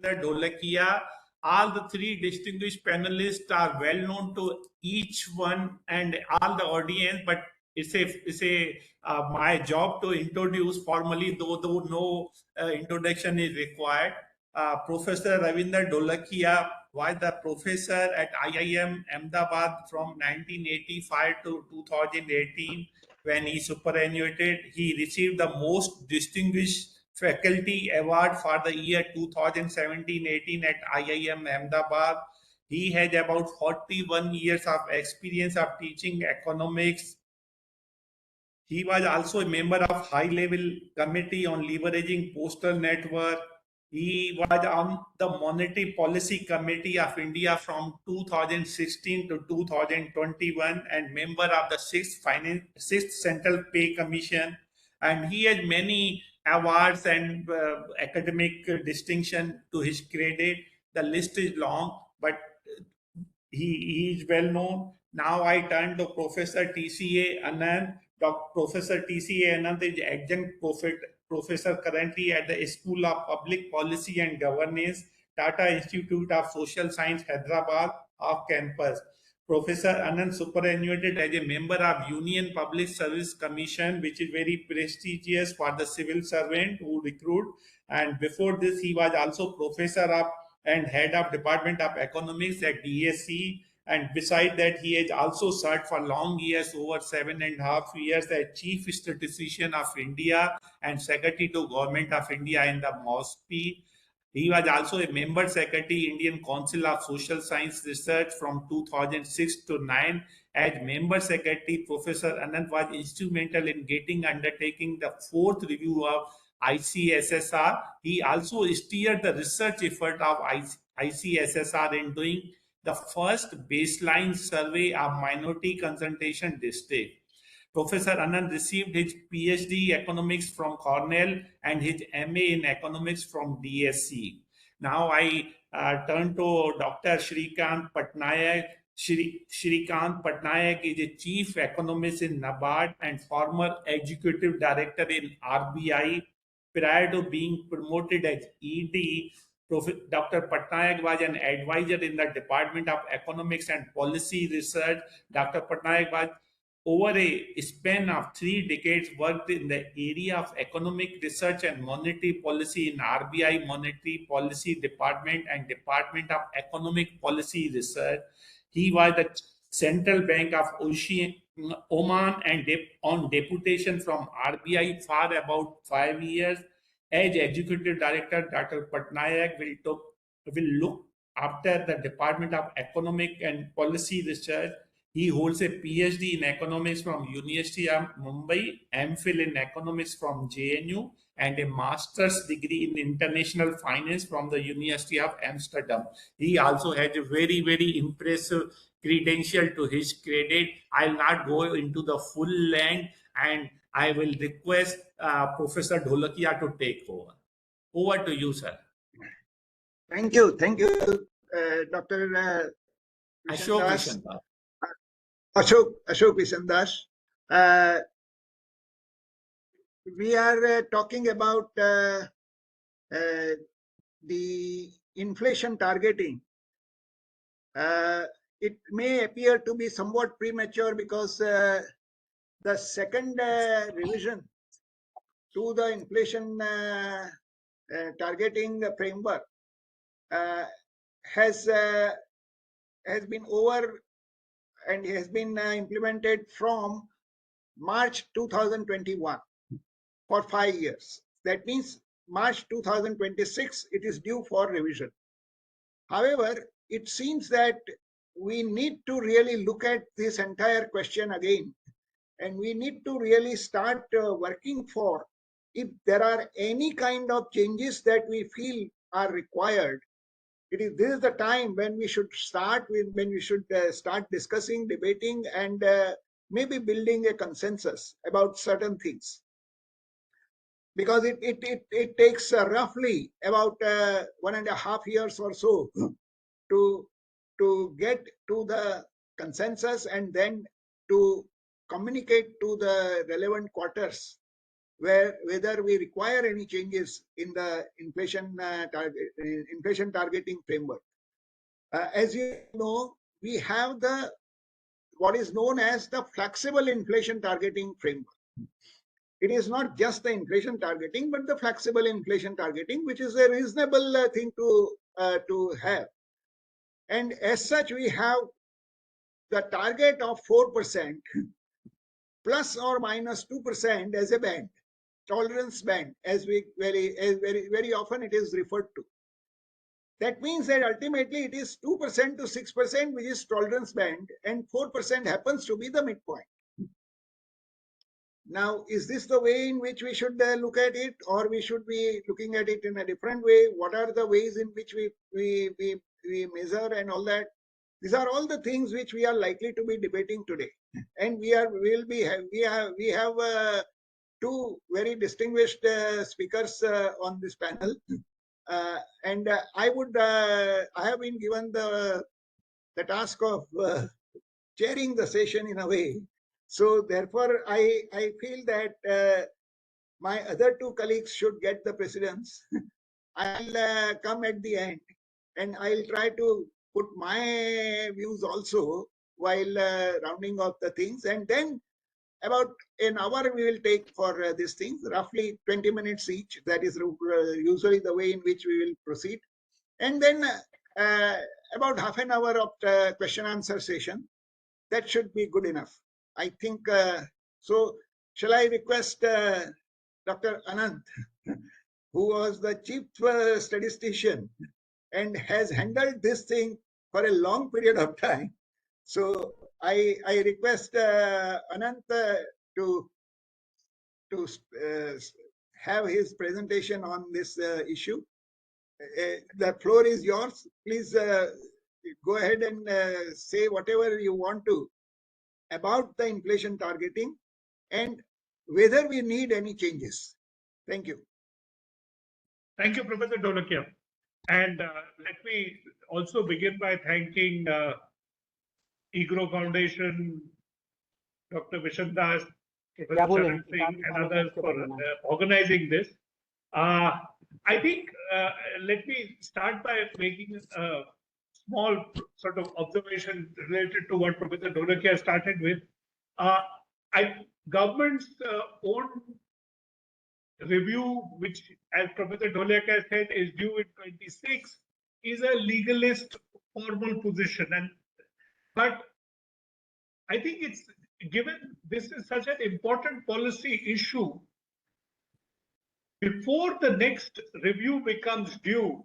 Dholakia. All the three distinguished panelists are well known to each one and all the audience, but it's a my job to introduce formally, though no introduction is required. Professor Ravindra Dholakia was the professor at IIM Ahmedabad from 1985 to 2018. When he superannuated, he received the most distinguished faculty award for the year 2017-18 at IIM Ahmedabad. He has about 41 years of experience of teaching economics. He was also a member of high-level committee on leveraging postal network. He was on the Monetary Policy Committee of India from 2016 to 2021 and member of the Sixth Central Pay Commission. And he has many awards and academic distinction to his credit. The list is long, but he is well known. Now I turn to Professor TCA Anant. Professor TCA Anant is adjunct professor currently at the School of Public Policy and Governance, Tata Institute of Social Science, Hyderabad, off campus. Professor Anant superannuated as a member of Union Public Service Commission, which is very prestigious for the civil servant who recruit. And before this, he was also professor of and head of Department of Economics at DSC. And beside that, he has also served for long years, over 7.5 years, as Chief Statistician of India and Secretary to Government of India in the MOSPI. He was also a member secretary, Indian Council of Social Science Research from 2006 to 9. As member secretary, Professor Anant was instrumental in undertaking the fourth review of ICSSR. He also steered the research effort of ICSSR in doing the first baseline survey of minority concentration district. Professor Anand received his PhD economics from Cornell and his MA in economics from DSC. Now I turn to Dr. Sitikantha Pattanaik. Sitikantha Pattanaik is a chief economist in NABARD and former executive director in RBI. Prior to being promoted as ED, Dr. Pattanaik was an advisor in the Department of Economics and Policy Research. Dr. Pattanaik was over a span of 3 decades worked in the area of economic research and monetary policy in RBI Monetary Policy Department and Department of Economic Policy Research. He was the Central Bank of Oman and on deputation from RBI for about 5 years. As Executive Director, Dr. Pattanaik will look after the Department of Economic and Policy Research. He holds a PhD in economics from University of Mumbai, MPhil in economics from JNU, and a master's degree in international finance from the University of Amsterdam. He also has a very, very impressive credential to his credit. I'll not go into the full length, and I will request Professor Dholakia to take over. Over to you, sir. Thank you, Dr. Ashok Viswandas. We are talking about the inflation targeting. It may appear to be somewhat premature because the second revision to the inflation targeting framework has been over and has been implemented from March 2021 for 5 years. That means March 2026 it is due for revision. However, it seems that we need to really look at this entire question again, and we need to really start working for, if there are any kind of changes that we feel are required, this is the time when we should start start discussing, debating, and maybe building a consensus about certain things, because it takes roughly about 1.5 years or so to get to the consensus and then to communicate to the relevant quarters whether we require any changes in the inflation targeting framework. As you know, we have what is known as the flexible inflation targeting framework. It is not just the inflation targeting, but the flexible inflation targeting, which is a reasonable thing to have. And as such, we have the target of 4% plus or minus 2% as a band, tolerance band, as very often it is referred to. That means that ultimately it is 2% to 6%, which is tolerance band, and 4% happens to be the midpoint. Now, is this the way in which we should look at it, or we should be looking at it in a different way? What are the ways in which we measure and all that? These are all the things which we are likely to be debating today, and we have two very distinguished speakers on this panel, and I have been given the task of chairing the session in a way. So therefore, I feel that my other two colleagues should get the precedence. I'll come at the end, and I'll try to put my views also while rounding off the things. And then about an hour we will take for these things, roughly 20 minutes each. That is usually the way in which we will proceed. And then about half an hour of question answer session. That should be good enough. I think so. Shall I request Dr. Anant, who was the chief statistician and has handled this thing for a long period of time. So I request Anant to have his presentation on this issue. The floor is yours. Please go ahead and say whatever you want to about the inflation targeting and whether we need any changes. Thank you. Thank you, Professor Dholakia. And let me also begin by thanking EGROW Foundation, Dr. Vishandas, Professor Sharan Singh, and others for organizing this. I think let me start by making a small sort of observation related to what Professor Dholakia started with. Government's own review, which, as Professor Dholakia said, is due in 26, is a legalist formal position. But I think it's given this is such an important policy issue, before the next review becomes due,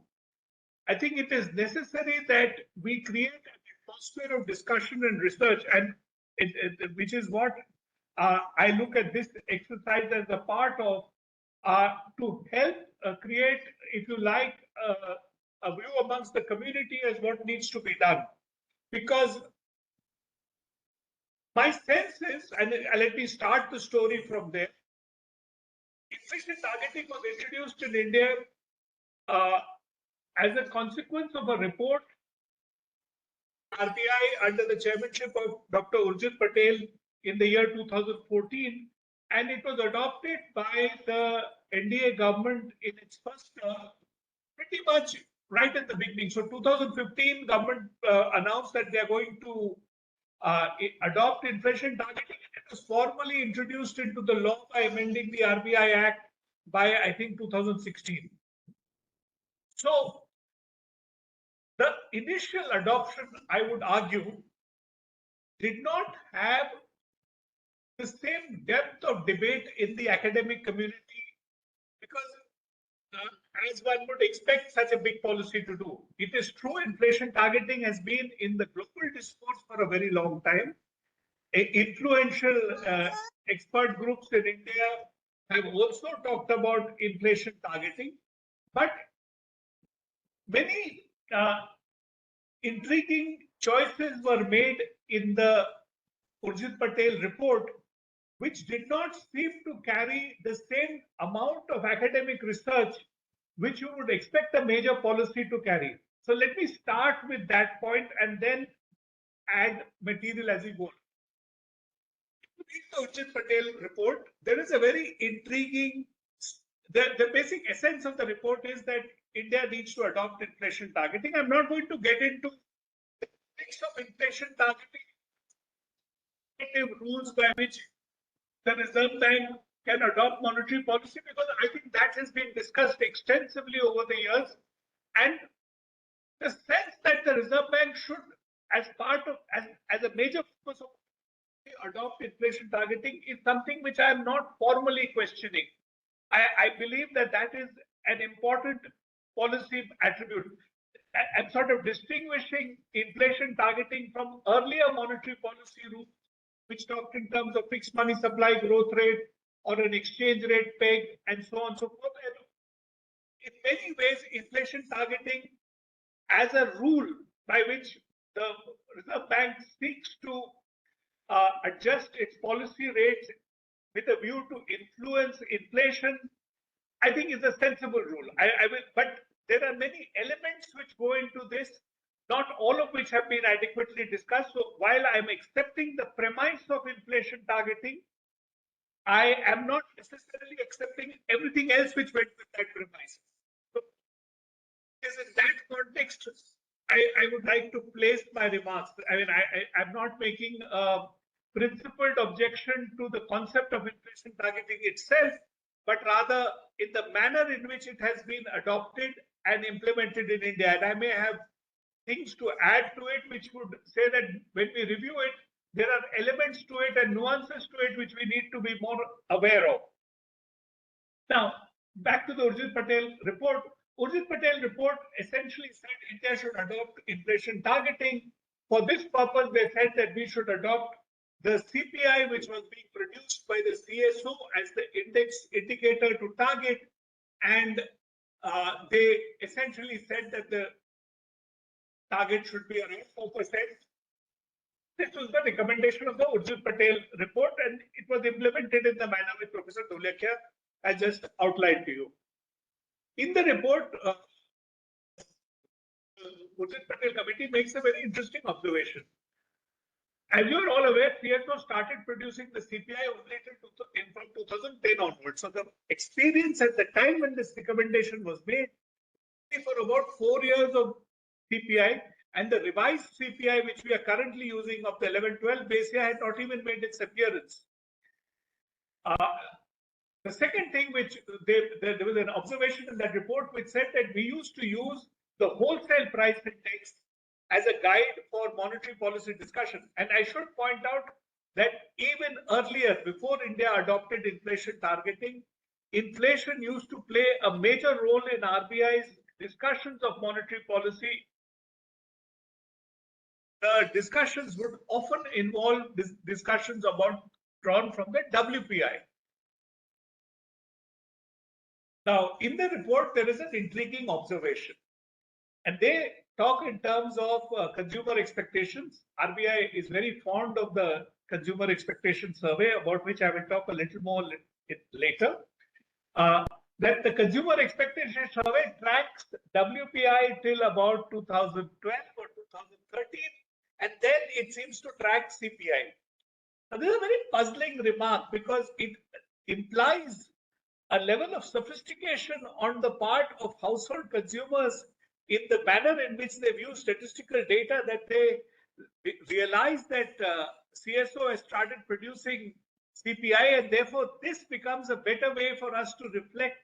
I think it is necessary that we create an atmosphere of discussion and research, and which is what I look at this exercise as a part of, to help create, if you like, a view amongst the community as what needs to be done. Because my sense is, and let me start the story from there, inflation targeting was introduced in India as a consequence of a report RBI under the chairmanship of Dr. Urjit Patel in the year 2014, and it was adopted by the NDA government in its first term, pretty much right at the beginning. So 2015, government announced that they are going to adopt inflation targeting. It was formally introduced into the law by amending the RBI Act by, I think, 2016. So the initial adoption, I would argue, did not have the same depth of debate in the academic community, because as one would expect such a big policy to do. It is true, inflation targeting has been in the global discourse for a very long time. Influential expert groups in India have also talked about inflation targeting, but many intriguing choices were made in the Urjit Patel report, which did not seem to carry the same amount of academic research which you would expect a major policy to carry. So let me start with that point and then add material as we go. read the Urjit Patel report, there is a very intriguing. The basic essence of the report is that India needs to adopt inflation targeting. I'm not going to get into the mix of inflation targeting, rules by which the Reserve Bank can adopt monetary policy, because I think that has been discussed extensively over the years. And the sense that the Reserve Bank should, as part of, as a major focus of adopt inflation targeting, is something which I am not formally questioning. I believe that that is an important policy attribute. I'm sort of distinguishing inflation targeting from earlier monetary policy rules, which talked in terms of fixed money supply growth rate or an exchange rate peg and so on and so forth. And in many ways, inflation targeting as a rule by which the Reserve Bank seeks to adjust its policy rates with a view to influence inflation, I think is a sensible rule. But there are many elements which go into this, not all of which have been adequately discussed. So while I'm accepting the premise of inflation targeting, I am not necessarily accepting everything else which went with that premise. So in that context, I would like to place my remarks. I mean, I'm not making a principled objection to the concept of inflation targeting itself, but rather in the manner in which it has been adopted and implemented in India. And I may have things to add to it, which would say that when we review it, there are elements to it and nuances to it which we need to be more aware of. Now, back to the Urjit Patel report. Urjit Patel report essentially said India should adopt inflation targeting. For this purpose, they said that we should adopt the CPI, which was being produced by the CSO, as the index indicator to target. And they essentially said that the target should be around 4%. This was the recommendation of the Urjit Patel report, and it was implemented in the manner which Professor Dholakia has just outlined to you. In the report, Urjit Patel committee makes a very interesting observation. As you are all aware, CSO started producing the CPI only from 2010 onwards. So the experience at the time when this recommendation was made, for about 4 years of CPI, and the revised CPI, which we are currently using of the 11-12 base year, had not even made its appearance. The second thing which there was an observation in that report which said that we used to use the wholesale price index as a guide for monetary policy discussion. And I should point out that even earlier, before India adopted inflation targeting, inflation used to play a major role in RBI's discussions of monetary policy. The discussions would often involve discussions about drawn from the WPI. Now, in the report, there is an intriguing observation, and they talk in terms of consumer expectations. RBI is very fond of the consumer expectation survey, about which I will talk a little more later. That the consumer expectation survey tracks WPI till about 2012 or 2013, and then it seems to track CPI. Now, this is a very puzzling remark because it implies a level of sophistication on the part of household consumers in the manner in which they view statistical data, that they realize that CSO has started producing CPI, and therefore this becomes a better way for us to reflect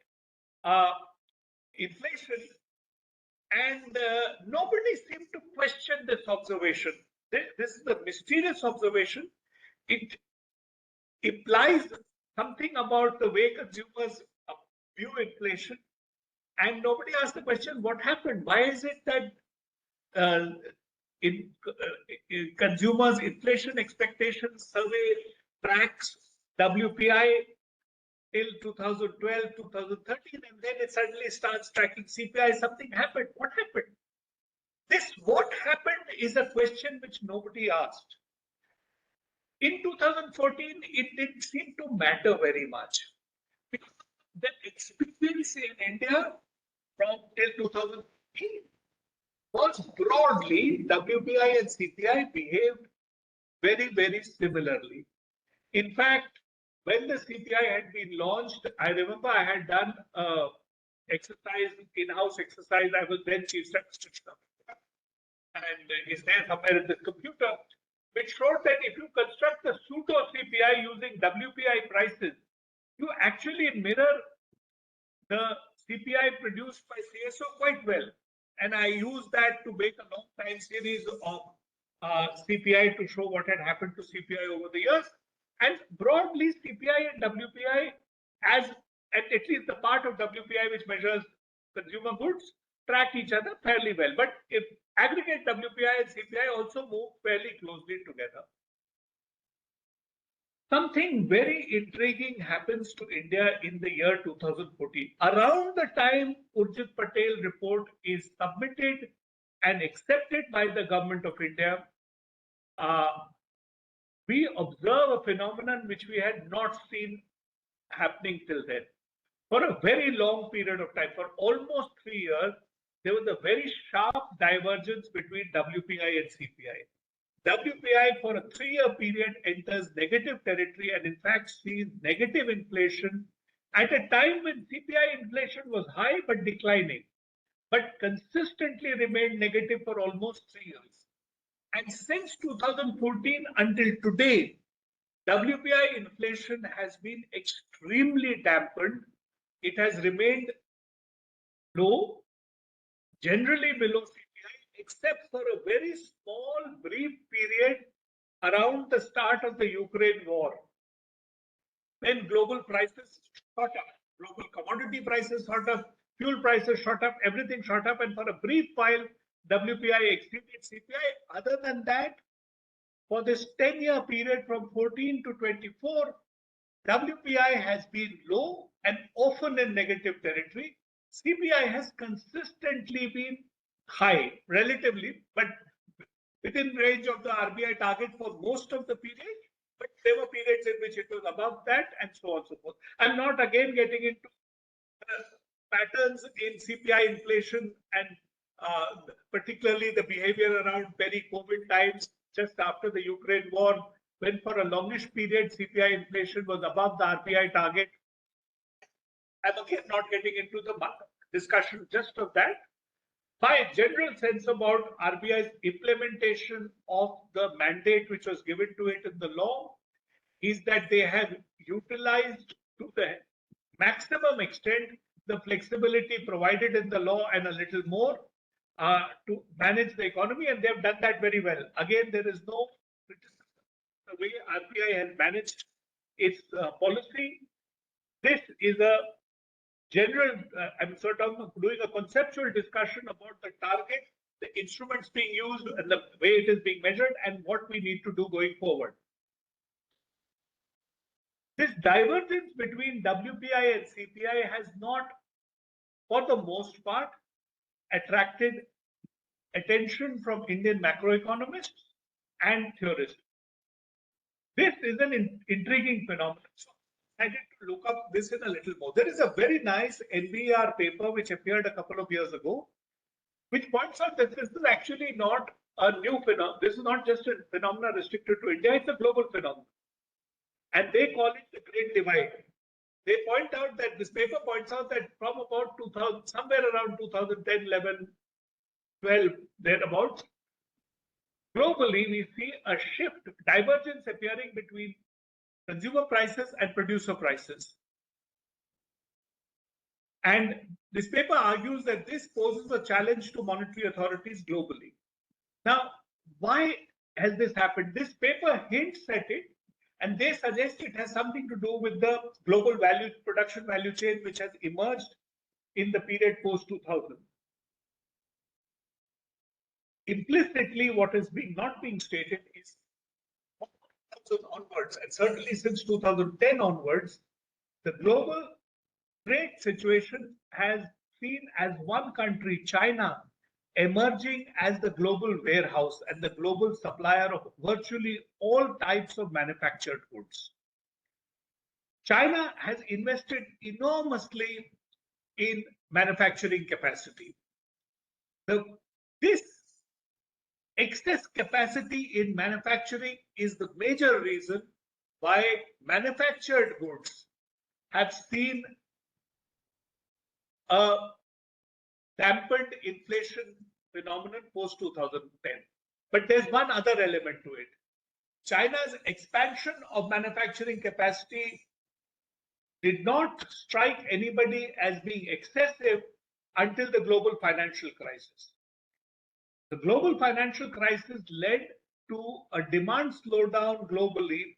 inflation. And nobody seemed to question this observation. This is a mysterious observation. It implies something about the way consumers view inflation, and nobody asked the question, what happened? Why is it that consumers' inflation expectations survey tracks WPI till 2012, 2013, and then it suddenly starts tracking CPI? Something happened. What happened? This what happened is a question which nobody asked. In 2014, it didn't seem to matter very much, because the experience in India from till 2015 was broadly WPI and CPI behaved very, very similarly. In fact, when the CPI had been launched, I remember I had done exercise, in-house exercise. I was then chief statistician, and is there somewhere in this computer, which showed that if you construct a pseudo CPI using WPI prices, you actually mirror the CPI produced by CSO quite well. And I used that to make a long time series of CPI to show what had happened to CPI over the years. And broadly, CPI and WPI, as at least the part of WPI which measures consumer goods, track each other fairly well. But if aggregate WPI and CPI also move fairly closely together. Something very intriguing happens to India in the year 2014. Around the time Urjit Patel report is submitted and accepted by the government of India, we observe a phenomenon which we had not seen happening till then. For a very long period of time, for almost 3 years, there was a very sharp divergence between WPI and CPI. WPI for a 3-year period enters negative territory and in fact sees negative inflation at a time when CPI inflation was high but declining, but consistently remained negative for almost 3 years. And since 2014 until today, WPI inflation has been extremely dampened. It has remained low, generally below CPI, except for a very small, brief period around the start of the Ukraine war, when global prices shot up, global commodity prices shot up, fuel prices shot up, everything shot up, and for a brief while, WPI exceeded CPI. Other than that, for this 10-year period from 14 to 24, WPI has been low and often in negative territory. CPI has consistently been high, relatively, but within range of the RBI target for most of the period. But there were periods in which it was above that, and so on and so forth. I'm not again getting into patterns in CPI inflation and particularly the behavior around peri-COVID times just after the Ukraine war, when for a longish period CPI inflation was above the RBI target. I'm again not getting into the discussion just of that. My general sense about RBI's implementation of the mandate which was given to it in the law is that they have utilized to the maximum extent the flexibility provided in the law and a little more to manage the economy, and they've done that very well. Again, there is no criticism the way RBI has managed its policy. This is a general, I'm sort of doing a conceptual discussion about the target, the instruments being used, and the way it is being measured, and what we need to do going forward. This divergence between WPI and CPI has not, for the most part, attracted attention from Indian macroeconomists and theorists. This is an intriguing phenomenon. So I had to look up this in a little more. There is a very nice NBER paper which appeared a couple of years ago, which points out that this is actually not a new phenomenon. This is not just a phenomenon restricted to India, it's a global phenomenon. And they call it the Great Divide. They point out that this paper points out that from about 2000, somewhere around 2010, 11, 12, thereabouts, globally we see a shift, divergence appearing between consumer prices and producer prices. And this paper argues that this poses a challenge to monetary authorities globally. Now, why has this happened? This paper hints at it, and they suggest it has something to do with the global production value chain which has emerged in the period post-2000. Implicitly, what is not being stated is from 2000 onwards, and certainly since 2010 onwards, the global trade situation has seen as one country, China, emerging as the global warehouse and the global supplier of virtually all types of manufactured goods. China has invested enormously in manufacturing capacity. This excess capacity in manufacturing is the major reason why manufactured goods have seen a dampened inflation phenomenon post 2010. But there's one other element to it. China's expansion of manufacturing capacity did not strike anybody as being excessive until the global financial crisis. The global financial crisis led to a demand slowdown globally,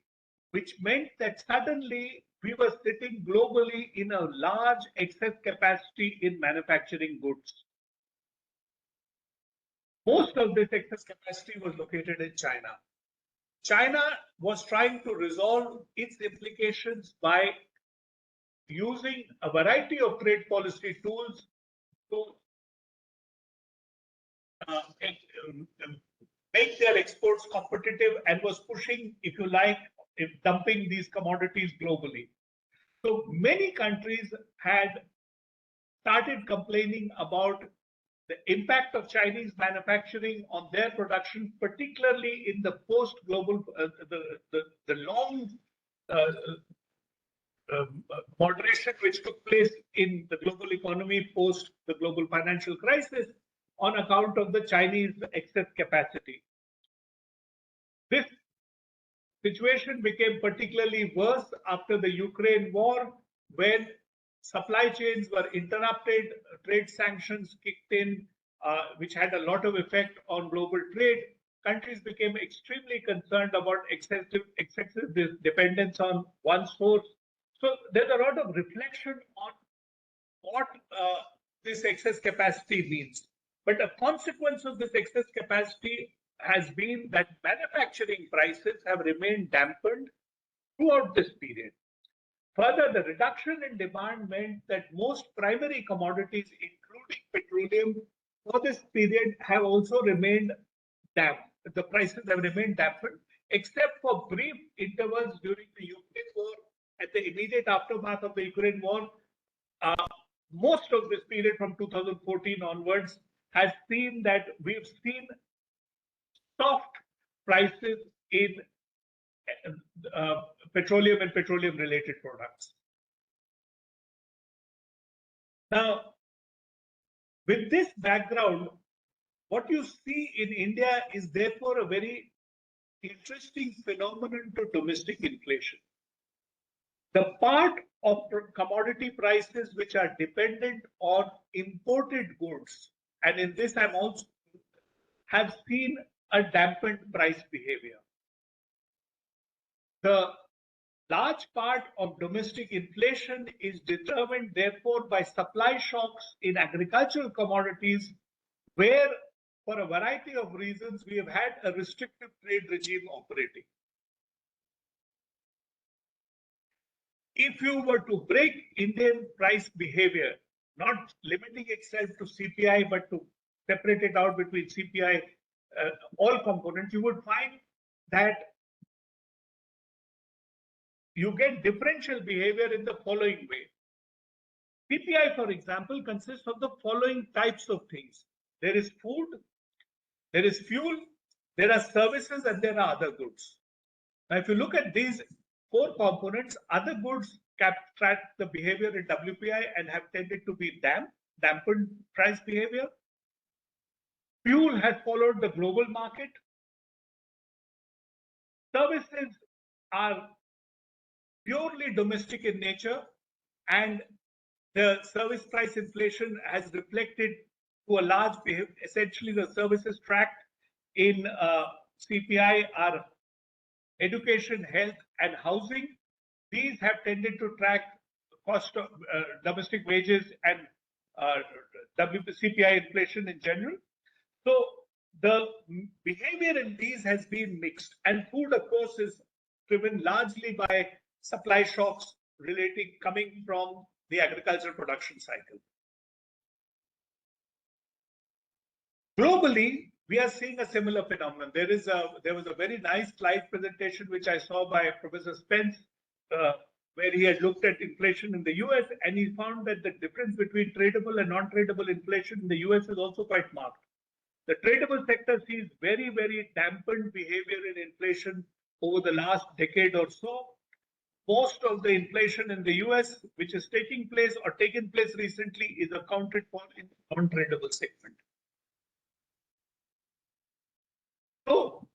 which meant that suddenly we were sitting globally in a large excess capacity in manufacturing goods. Most of this excess capacity was located in China. China was trying to resolve its implications by using a variety of trade policy tools to make their exports competitive, and was pushing, if you like, dumping these commodities globally. So many countries had started complaining about the impact of Chinese manufacturing on their production, particularly in the post-global, the long moderation which took place in the global economy post the global financial crisis on account of the Chinese excess capacity. This situation became particularly worse after the Ukraine war, when supply chains were interrupted, trade sanctions kicked in, which had a lot of effect on global trade. Countries became extremely concerned about excessive dependence on one source. So there's a lot of reflection on what this excess capacity means. But a consequence of this excess capacity has been that manufacturing prices have remained dampened throughout this period. Further, the reduction in demand meant that most primary commodities, including petroleum, for this period have also remained damp. The prices have remained dampened, except for brief intervals during the Ukraine war. At the immediate aftermath of the Ukraine war, most of this period from 2014 onwards has seen that we've seen soft prices in petroleum and petroleum related products. Now, with this background, what you see in India is therefore a very interesting phenomenon to domestic inflation. The part of commodity prices which are dependent on imported goods, and in this I'm also have seen a dampened price behavior. The large part of domestic inflation is determined therefore by supply shocks in agricultural commodities, where for a variety of reasons we have had a restrictive trade regime operating. If you were to break Indian price behavior, not limiting itself to CPI, but to separate it out between CPI, all components, you would find that you get differential behavior in the following way. CPI, for example, consists of the following types of things. There is food, there is fuel, there are services, and there are other goods. Now, if you look at these four components, other goods track the behavior in WPI and have tended to be dampened price behavior. Fuel has followed the global market. Services are purely domestic in nature, and the service price inflation has reflected to a large behavior. Essentially, the services tracked in CPI are education, health, and housing. These have tended to track cost of domestic wages and CPI inflation in general. So the behavior in these has been mixed, and food, of course, is driven largely by supply shocks coming from the agricultural production cycle. Globally, we are seeing a similar phenomenon. There was a very nice slide presentation which I saw by Professor Spence, where he had looked at inflation in the US, and he found that the difference between tradable and non-tradable inflation in the US is also quite marked. The tradable sector sees very, very dampened behavior in inflation over the last decade or so, most of the inflation in the US, which is taking place or taken place recently, is accounted for in the non-tradable segment. So,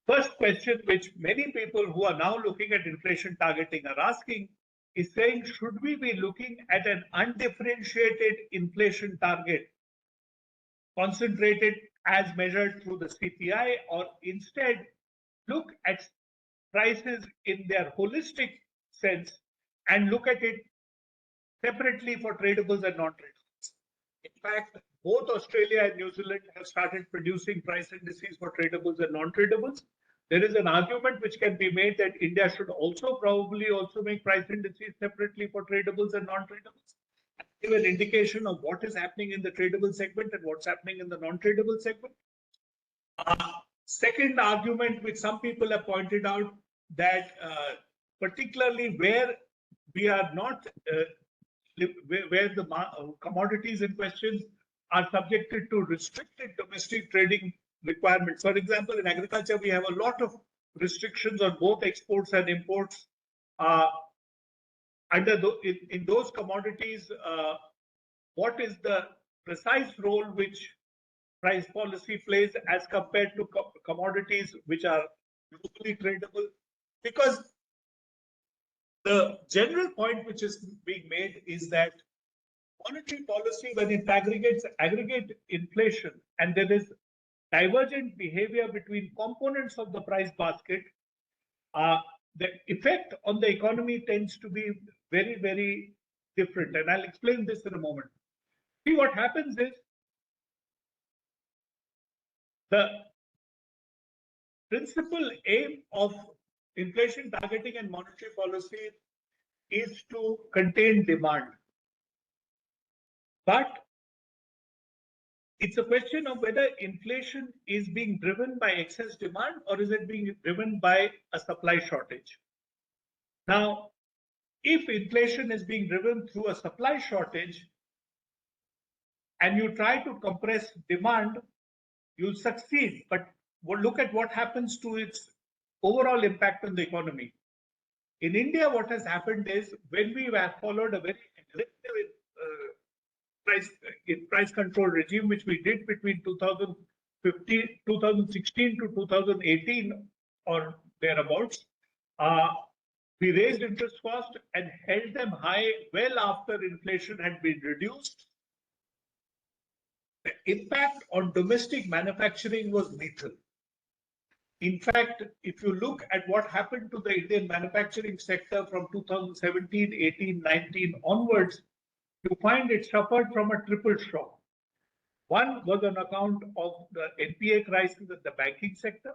first question which many people who are now looking at inflation targeting are asking is saying, should we be looking at an undifferentiated inflation target concentrated as measured through the CPI, or instead look at prices in their holistic sense and look at it separately for tradables and non-tradables? In fact, both Australia and New Zealand have started producing price indices for tradables and non-tradables. There is an argument which can be made that India should also probably also make price indices separately for tradables and non-tradables, give an indication of what is happening in the tradable segment and what's happening in the non-tradable segment. Second argument, which some people have pointed out, that particularly where we are not, where the commodities in question are subjected to restricted domestic trading requirements. For example, in agriculture, we have a lot of restrictions on both exports and imports. In those commodities, what is the precise role which price policy plays as compared to commodities which are globally tradable? Because the general point which is being made is that monetary policy, when it aggregate inflation, and there is divergent behavior between components of the price basket, the effect on the economy tends to be very, very different. And I'll explain this in a moment. See, what happens is the principal aim of inflation targeting and monetary policy is to contain demand. But it's a question of whether inflation is being driven by excess demand or is it being driven by a supply shortage. Now, if inflation is being driven through a supply shortage and you try to compress demand, you'll succeed. But look at what happens to its overall impact on the economy. In India, what has happened is when we have followed a very aggressive price control regime, which we did between 2016 to 2018 or thereabouts, we raised interest cost and held them high well after inflation had been reduced. The impact on domestic manufacturing was lethal. In fact, if you look at what happened to the Indian manufacturing sector from 2017, 18, 19 onwards, you find it suffered from a triple shock. One was on account of the NPA crisis in the banking sector.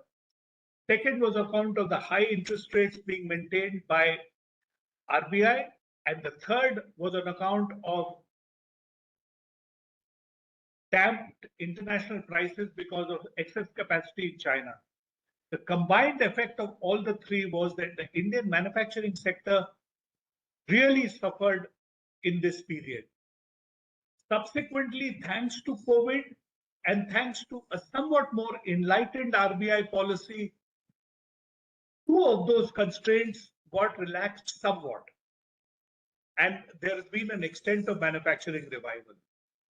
Second was on account of the high interest rates being maintained by RBI. And the third was on account of damped international prices because of excess capacity in China. The combined effect of all the three was that the Indian manufacturing sector really suffered in this period. Subsequently, thanks to COVID and thanks to a somewhat more enlightened RBI policy, two of those constraints got relaxed somewhat. And there has been an extent of manufacturing revival.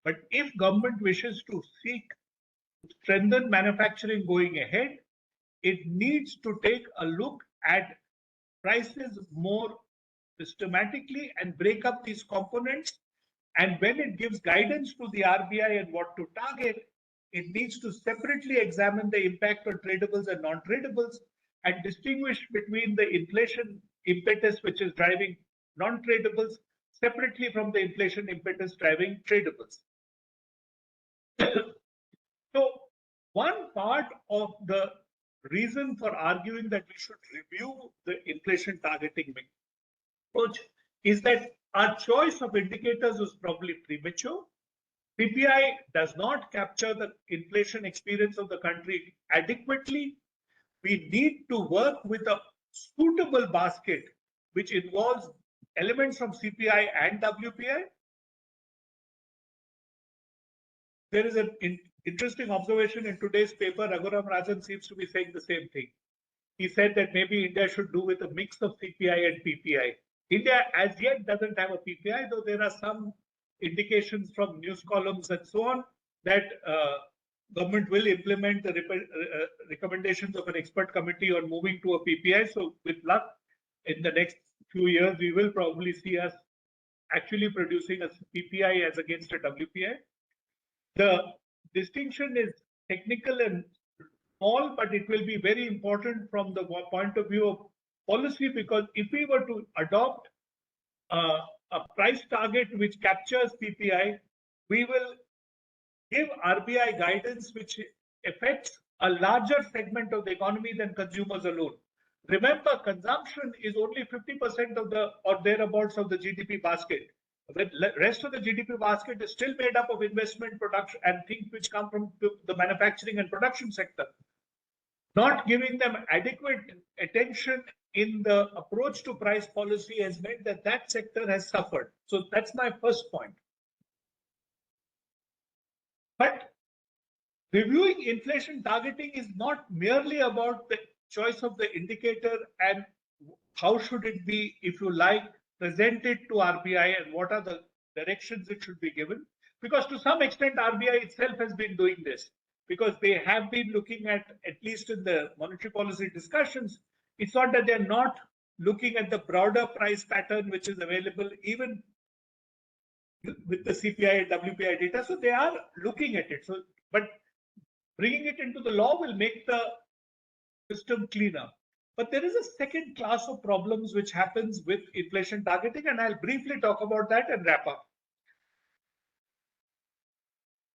But if government wishes to seek to strengthen manufacturing going ahead, it needs to take a look at prices more systematically and break up these components. And when it gives guidance to the RBI and what to target, it needs to separately examine the impact on tradables and non-tradables and distinguish between the inflation impetus which is driving non-tradables separately from the inflation impetus driving tradables. So one part of the reason for arguing that we should review the inflation targeting approach is that our choice of indicators was probably premature. CPI does not capture the inflation experience of the country adequately. We need to work with a suitable basket which involves elements from CPI and WPI. There is an interesting observation in today's paper. Raghuram Rajan seems to be saying the same thing. he said that maybe India should do with a mix of CPI and PPI. India as yet doesn't have a PPI, though there are some indications from news columns and so on that government will implement the recommendations of an expert committee on moving to a PPI. So with luck, in the next few years, we will probably see us actually producing a PPI as against a WPI. The distinction is technical and small, but it will be very important from the point of view of policy, because if we were to adopt a price target which captures PPI, we will give RBI guidance which affects a larger segment of the economy than consumers alone. Remember, consumption is only 50% of the or thereabouts of the GDP basket. The rest of the GDP basket is still made up of investment, production, and things which come from the manufacturing and production sector. Not giving them adequate attention in the approach to price policy has meant that that sector has suffered. So that's my first point. But reviewing inflation targeting is not merely about the choice of the indicator and how should it be, if you like, presented to RBI and what are the directions it should be given. Because to some extent, RBI itself has been doing this, because they have been looking at least in the monetary policy discussions, it's not that they're not looking at the broader price pattern which is available even with the CPI and WPI data. So they are looking at it. So, but bringing it into the law will make the system cleaner. But there is a second class of problems which happens with inflation targeting, and I'll briefly talk about that and wrap up.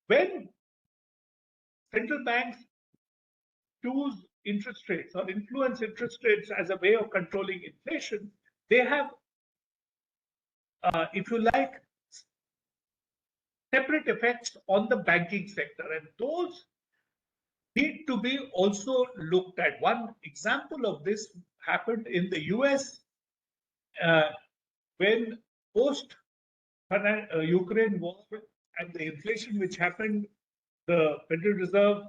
When central banks choose interest rates or influence interest rates as a way of controlling inflation, they have, if you like, separate effects on the banking sector, and those need to be also looked at. One example of this happened in the US when post Ukraine war and the inflation which happened, the Federal Reserve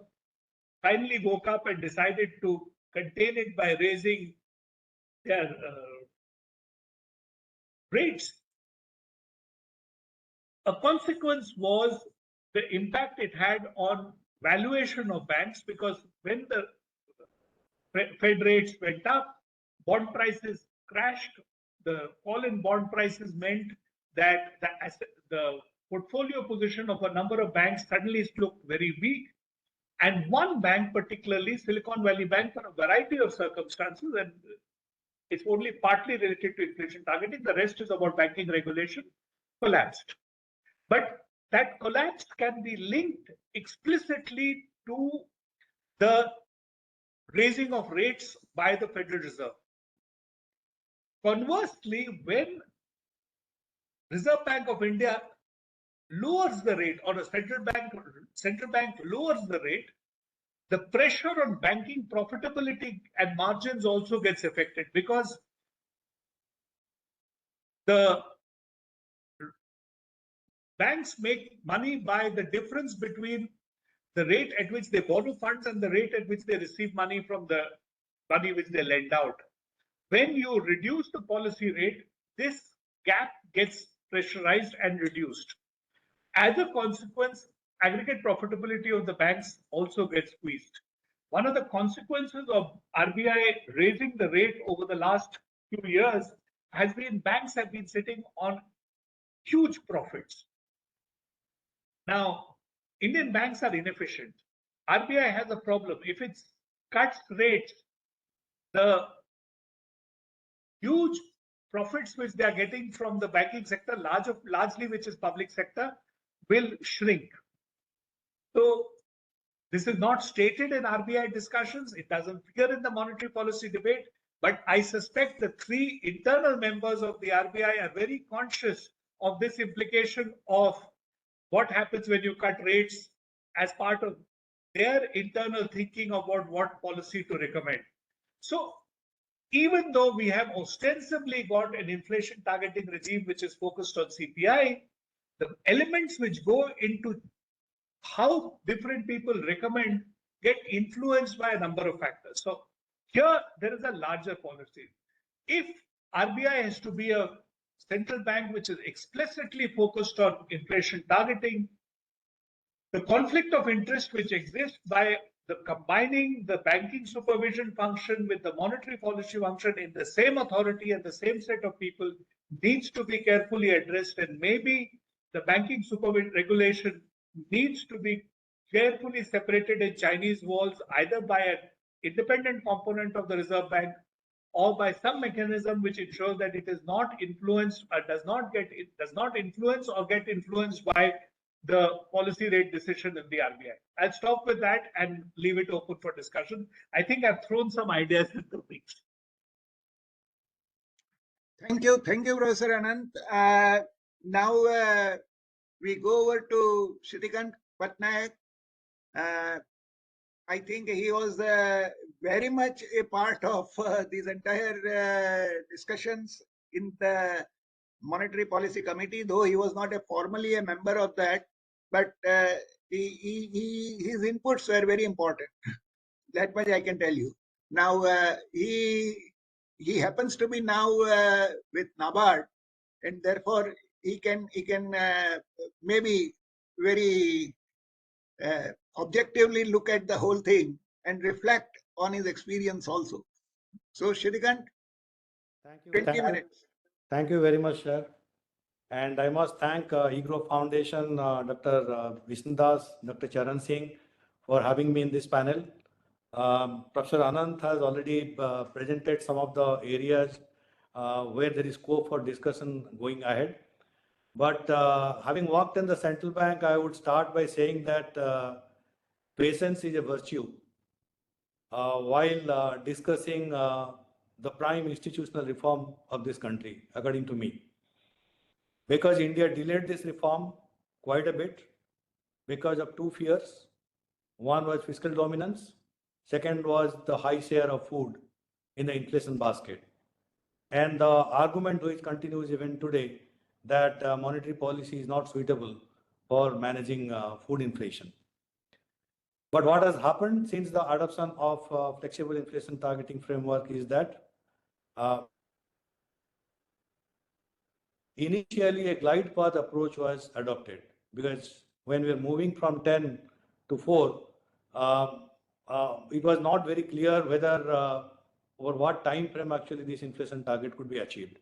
finally woke up and decided to contain it by raising their rates. A consequence was the impact it had on valuation of banks, because when the Fed rates went up, bond prices crashed. The fall in bond prices meant that the portfolio position of a number of banks suddenly looked very weak. And one bank, particularly Silicon Valley Bank, for a variety of circumstances, and it's only partly related to inflation targeting, the rest is about banking regulation, collapsed. But that collapse can be linked explicitly to the raising of rates by the Federal Reserve. Conversely, when Reserve Bank of India lowers the rate, or a central bank lowers the rate, the pressure on banking profitability and margins also gets affected, because the banks make money by the difference between the rate at which they borrow funds and the rate at which they receive money from the money which they lend out. When you reduce the policy rate, this gap gets pressurized and reduced. As a consequence, aggregate profitability of the banks also gets squeezed. One of the consequences of RBI raising the rate over the last few years has been banks have been sitting on huge profits. Now, Indian banks are inefficient. RBI has a problem. If it cuts rates, the huge profits which they are getting from the banking sector, largely which is public sector, will shrink. So this is not stated in RBI discussions. It doesn't figure in the monetary policy debate. But I suspect the three internal members of the RBI are very conscious of this implication of what happens when you cut rates as part of their internal thinking about what policy to recommend. So even though we have ostensibly got an inflation targeting regime which is focused on CPI, the elements which go into how different people recommend get influenced by a number of factors. So Here, there is a larger policy. If RBI has to be a central bank which is explicitly focused on inflation targeting, the conflict of interest which exists by the combining the banking supervision function with the monetary policy function in the same authority and the same set of people needs to be carefully addressed, and maybe the banking supervision regulation needs to be carefully separated in Chinese walls, either by an independent component of the Reserve Bank or by some mechanism which ensures that it is not influenced or does not influence or get influenced by the policy rate decision in the RBI. I'll stop with that and leave it open for discussion. I think I've thrown some ideas into things. Thank you, Professor Anant. Now we go over to Sitikantha Pattanaik. I think he was very much a part of these entire discussions in the Monetary Policy Committee, though he was not formally a member of that, but his inputs were very important. That much I can tell you. Now he happens to be now with NABARD, and therefore he can maybe very objectively look at the whole thing and reflect on his experience also. So Sitikantha, Thank you. 20 minutes. Thank you very much, sir. And I must thank EGROW Foundation, Dr. Vishnudas, Dr. Charan Singh for having me in this panel. Professor Anant has already presented some of the areas where there is scope for discussion going ahead. But having worked in the central bank, I would start by saying that patience is a virtue while discussing the prime institutional reform of this country, according to me. Because India delayed this reform quite a bit because of two fears. One was fiscal dominance. Second was the high share of food in the inflation basket. And the argument which continues even today that monetary policy is not suitable for managing food inflation. But what has happened since the adoption of flexible inflation targeting framework is that initially a glide path approach was adopted, because when we were moving from 10 to 4, it was not very clear whether over what time frame actually this inflation target could be achieved.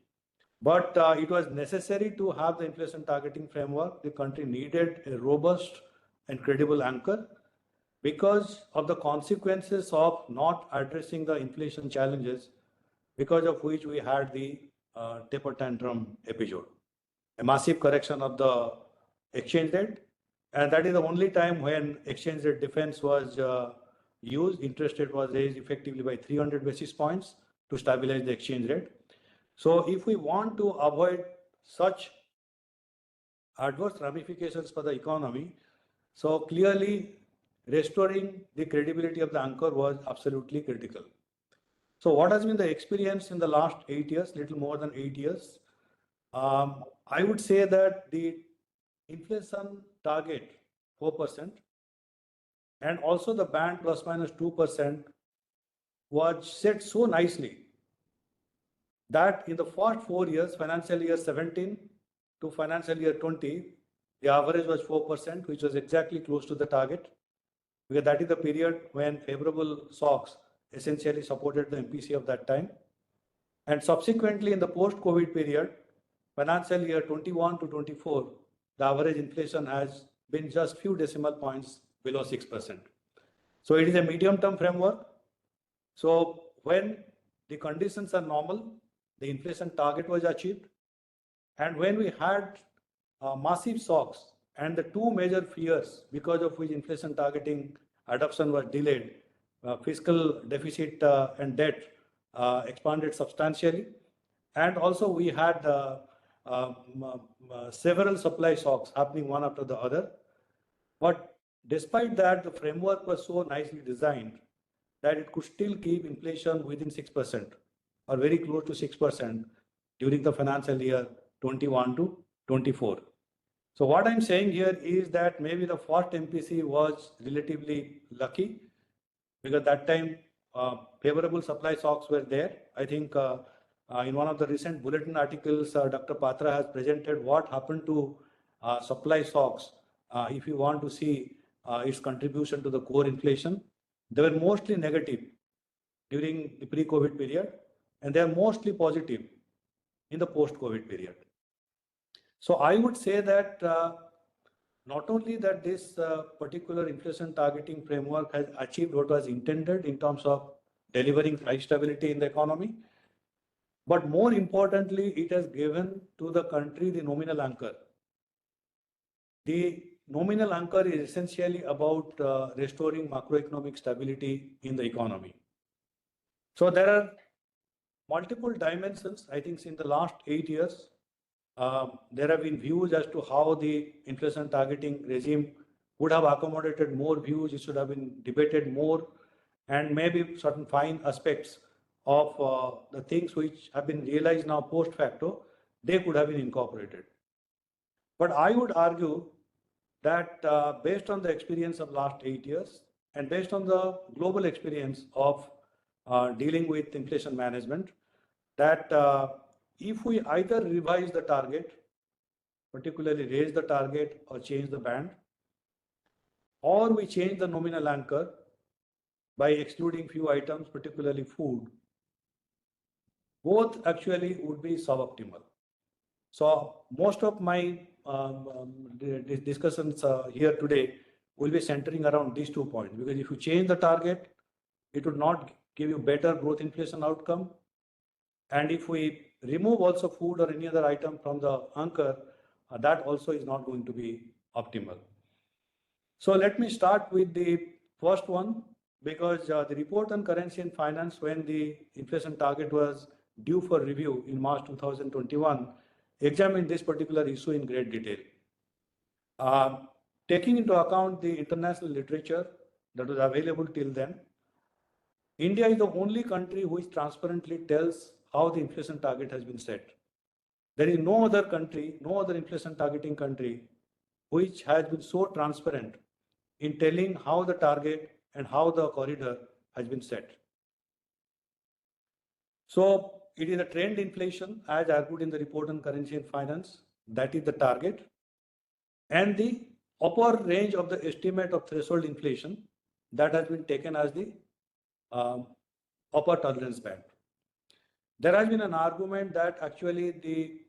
But it was necessary to have the inflation targeting framework. The country needed a robust and credible anchor because of the consequences of not addressing the inflation challenges, because of which we had the taper tantrum episode, a massive correction of the exchange rate. And that is the only time when exchange rate defense was used. Interest rate was raised effectively by 300 basis points to stabilize the exchange rate. So if we want to avoid such adverse ramifications for the economy, so clearly restoring the credibility of the anchor was absolutely critical. So what has been the experience in the last 8 years, little more than 8 years? I would say that the inflation target 4% and also the band plus minus 2% was set so nicely that in the first 4 years, financial year 17 to financial year 20, the average was 4%, which was exactly close to the target, because that is the period when favorable shocks essentially supported the MPC of that time. And subsequently, in the post-COVID period, financial year 21 to 24, the average inflation has been just few decimal points below 6%. So it is a medium-term framework. So when the conditions are normal, the inflation target was achieved. And when we had massive shocks and the two major fears because of which inflation targeting adoption was delayed, fiscal deficit and debt expanded substantially. And also we had several supply shocks happening one after the other. But despite that, the framework was so nicely designed that it could still keep inflation within 6% or very close to 6% during the financial year 21 to 24. So what I'm saying here is that maybe the first MPC was relatively lucky, because that time favorable supply shocks were there. I think in one of the recent bulletin articles, Dr. Patra has presented what happened to supply shocks if you want to see its contribution to the core inflation. They were mostly negative during the pre-COVID period, and they are mostly positive in the post-COVID period. So I would say that not only that this particular inflation targeting framework has achieved what was intended in terms of delivering price stability in the economy, but more importantly, it has given to the country the nominal anchor. The nominal anchor is essentially about restoring macroeconomic stability in the economy. So there are multiple dimensions. I think in the last 8 years, there have been views as to how the inflation targeting regime would have accommodated more views. It should have been debated more, and maybe certain fine aspects of the things which have been realized now post facto, they could have been incorporated. But I would argue that based on the experience of last 8 years and based on the global experience of dealing with inflation management, that if we either revise the target, particularly raise the target or change the band, or we change the nominal anchor by excluding few items, particularly food, both actually would be suboptimal. So most of my discussions here today will be centering around these 2 points, because if you change the target, it would not give you better growth inflation outcome. And if we remove also food or any other item from the anchor, that also is not going to be optimal. So let me start with the first one, because the report on currency and finance, when the inflation target was due for review in March 2021, examined this particular issue in great detail. Taking into account the international literature that was available till then, India is the only country which transparently tells how the inflation target has been set. There is no other country, no other inflation targeting country, which has been so transparent in telling how the target and how the corridor has been set. So it is a trend inflation, as argued in the report on currency and finance, that is the target, and the upper range of the estimate of threshold inflation that has been taken as the upper tolerance band. There has been an argument that actually the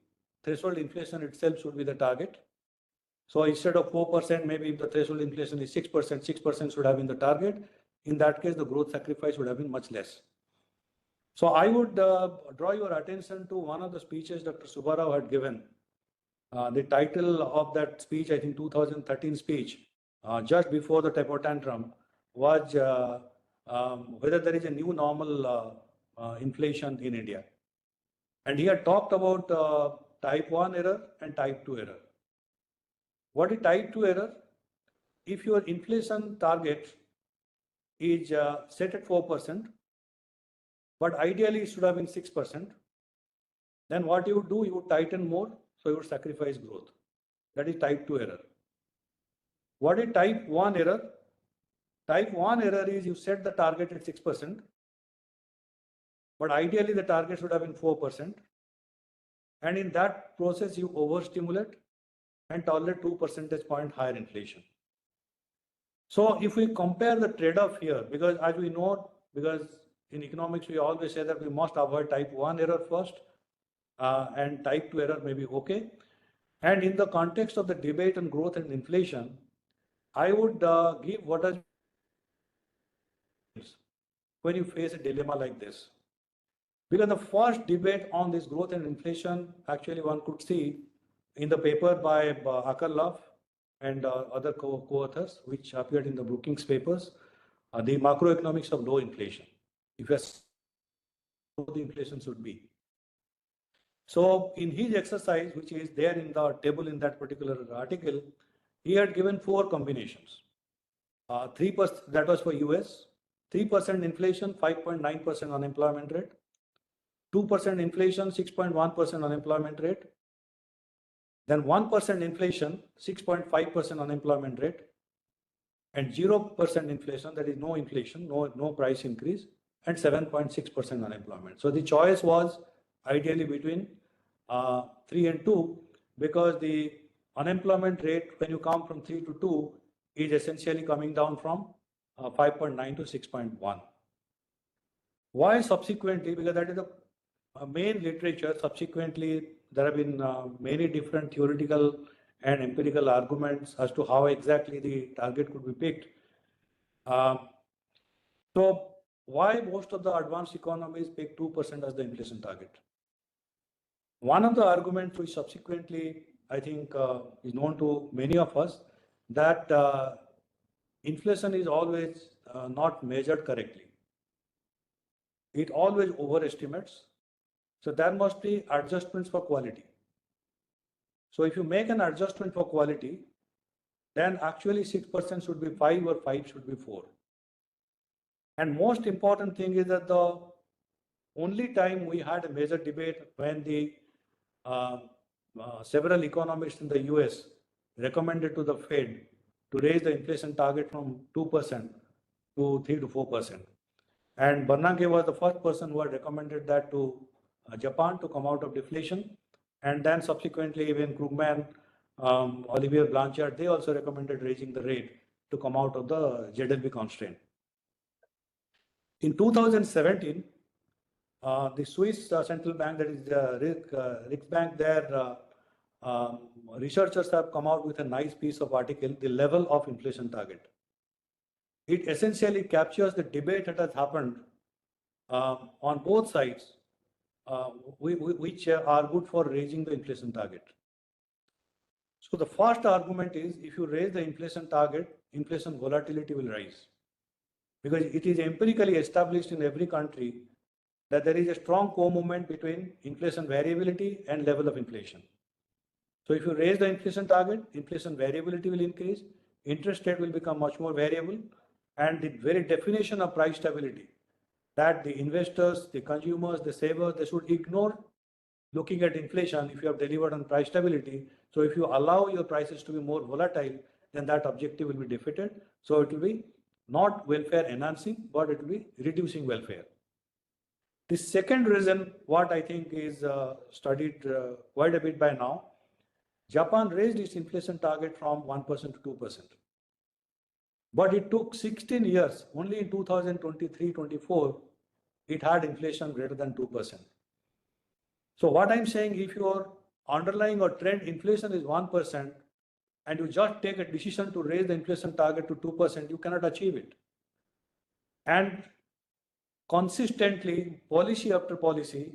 threshold inflation itself should be the target. So instead of 4%, maybe if the threshold inflation is 6%, 6% should have been the target. In that case, the growth sacrifice would have been much less. So I would draw your attention to one of the speeches Dr. Subbarao had given. The title of that speech, I think 2013 speech, just before the temper tantrum, was whether there is a new normal inflation in India. And he had talked about type 1 error and type 2 error. What is type 2 error? If your inflation target is set at 4%, but ideally it should have been 6%, then what you would do, you would tighten more, so you would sacrifice growth. That is type 2 error. What is type 1 error? Type 1 error is you set the target at 6%, but ideally the target should have been 4%. And in that process, you overstimulate and tolerate 2 percentage point higher inflation. So if we compare the trade-off here, because as we know, because in economics, we always say that we must avoid type 1 error first, and type 2 error may be okay. And in the context of the debate on growth and inflation, I would give what is when you face a dilemma like this. Because the first debate on this growth and inflation, actually one could see in the paper by Akerlof and other co-authors, which appeared in the Brookings papers, the macroeconomics of low inflation. If you the inflation should be. So in his exercise, which is there in the table in that particular article, he had given 4 combinations. 3%, that was for US, 3% inflation, 5.9% unemployment rate, 2% inflation, 6.1% unemployment rate, then 1% inflation, 6.5% unemployment rate, and 0% inflation, that is no inflation, no price increase, and 7.6% unemployment. So the choice was ideally between 3 and 2, because the unemployment rate, when you come from 3 to 2, is essentially coming down from 5.9 to 6.1. Why subsequently? Because that is the main literature. Subsequently, there have been many different theoretical and empirical arguments as to how exactly the target could be picked. So why most of the advanced economies pick 2% as the inflation target? One of the arguments which subsequently, I think, is known to many of us, that inflation is always not measured correctly. It always overestimates. So there must be adjustments for quality. So if you make an adjustment for quality, then actually 6% should be 5 or 5 should be 4. And most important thing is that the only time we had a major debate when the several economists in the US recommended to the Fed to raise the inflation target from 2% to 3 to 4%. And Bernanke was the first person who had recommended that to Japan to come out of deflation. And then subsequently, even Krugman, Olivier Blanchard, they also recommended raising the rate to come out of the ZLB constraint. In 2017, the Swiss central bank, that is Riksbank, their researchers have come out with a nice piece of article, the level of inflation target. It essentially captures the debate that has happened on both sides, which are good for raising the inflation target. So the first argument is, if you raise the inflation target, inflation volatility will rise. Because it is empirically established in every country that there is a strong co-movement between inflation variability and level of inflation. So if you raise the inflation target, inflation variability will increase, interest rate will become much more variable, and the very definition of price stability, that the investors, the consumers, the savers, they should ignore looking at inflation if you have delivered on price stability. So if you allow your prices to be more volatile, then that objective will be defeated. So it will be not welfare enhancing, but it will be reducing welfare. The second reason, what I think is studied quite a bit by now, Japan raised its inflation target from 1% to 2%. But it took 16 years, only in 2023-24, it had inflation greater than 2%. So what I'm saying, if your underlying or trend inflation is 1%, and you just take a decision to raise the inflation target to 2%, you cannot achieve it. And consistently, policy after policy,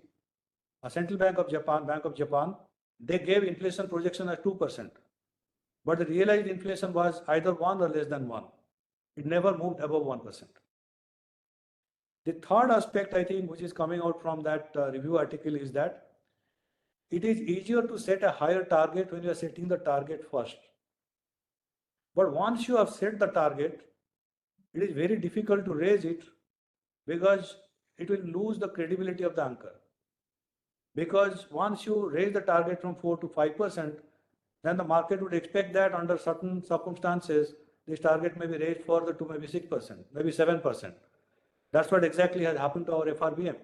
Central Bank of Japan, they gave inflation projection as 2%. But the realized inflation was either 1 or less than 1. It never moved above 1%. The third aspect, I think, which is coming out from that review article is that it is easier to set a higher target when you are setting the target first. But once you have set the target, it is very difficult to raise it, because it will lose the credibility of the anchor. Because once you raise the target from 4 to 5%, then the market would expect that under certain circumstances, this target may be raised further to maybe 6%, maybe 7%. That's what exactly has happened to our FRBM.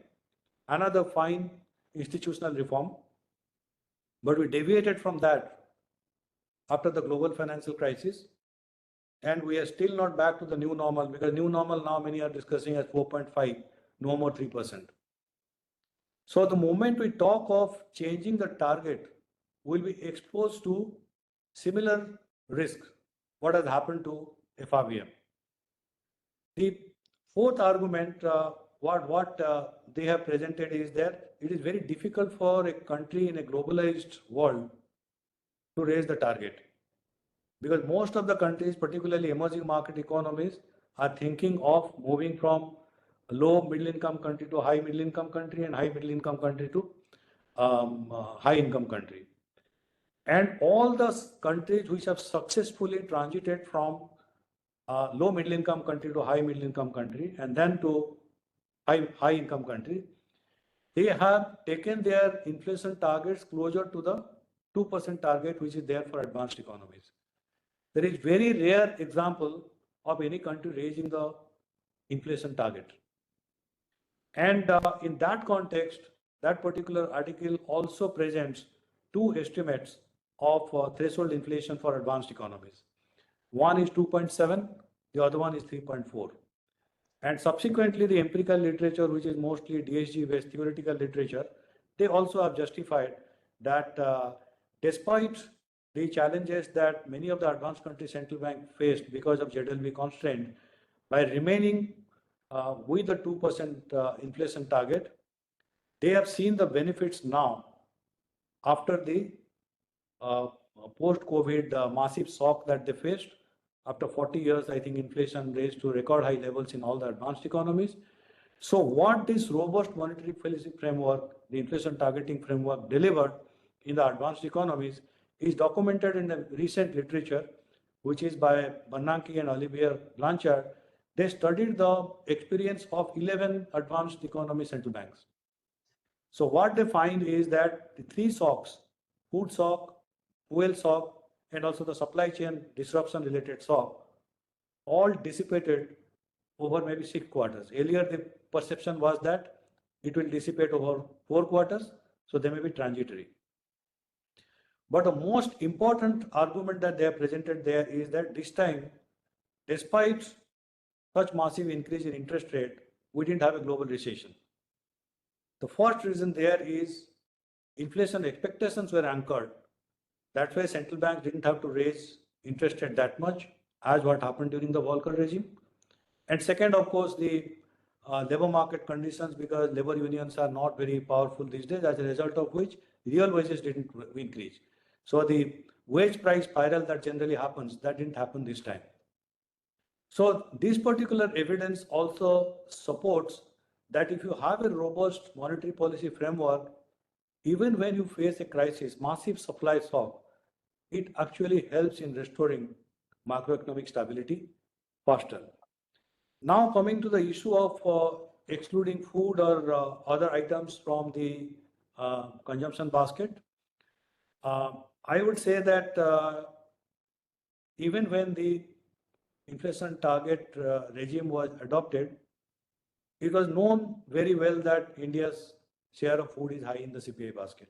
Another fine institutional reform, but we deviated from that after the global financial crisis. And we are still not back to the new normal, because new normal now many are discussing as 4.5, no more 3%. So the moment we talk of changing the target, we'll be exposed to similar risk, what has happened to FRBM. The fourth argument, what they have presented is that it is very difficult for a country in a globalized world to raise the target. Because most of the countries, particularly emerging market economies, are thinking of moving from a low middle income country to a high middle income country, and high middle income country to high income country. And all the countries which have successfully transited from low middle income country to high middle income country, and then to high income country, they have taken their inflation targets closer to the 2% target which is there for advanced economies. There is very rare example of any country raising the inflation target. And in that context, that particular article also presents two estimates of threshold inflation for advanced economies. One is 2.7, the other one is 3.4. And subsequently, the empirical literature, which is mostly DSG-based theoretical literature, they also have justified that despite the challenges that many of the advanced countries' central bank faced because of ZLV constraint, by remaining with the 2% inflation target, they have seen the benefits now after the post-COVID massive shock that they faced. After 40 years, I think inflation raised to record high levels in all the advanced economies. So what this robust monetary policy framework, the inflation targeting framework delivered in the advanced economies is documented in the recent literature, which is by Bernanke and Olivier Blanchard. They studied the experience of 11 advanced economy central banks. So what they find is that the three shocks, food shock, fuel shock, and also the supply chain disruption related shock, all dissipated over maybe 6 quarters. Earlier, the perception was that it will dissipate over 4 quarters, so they may be transitory. But the most important argument that they have presented there is that this time, despite such massive increase in interest rate, we didn't have a global recession. The first reason there is inflation expectations were anchored. That's why central banks didn't have to raise interest rate that much as what happened during the Volcker regime. And second, of course, the labor market conditions, because labor unions are not very powerful these days, as a result of which real wages didn't increase. So the wage price spiral that generally happens, that didn't happen this time. So this particular evidence also supports that if you have a robust monetary policy framework, even when you face a crisis, massive supply shock, it actually helps in restoring macroeconomic stability faster. Now coming to the issue of excluding food or other items from the consumption basket, I would say that even when the inflation target regime was adopted, it was known very well that India's share of food is high in the CPI basket.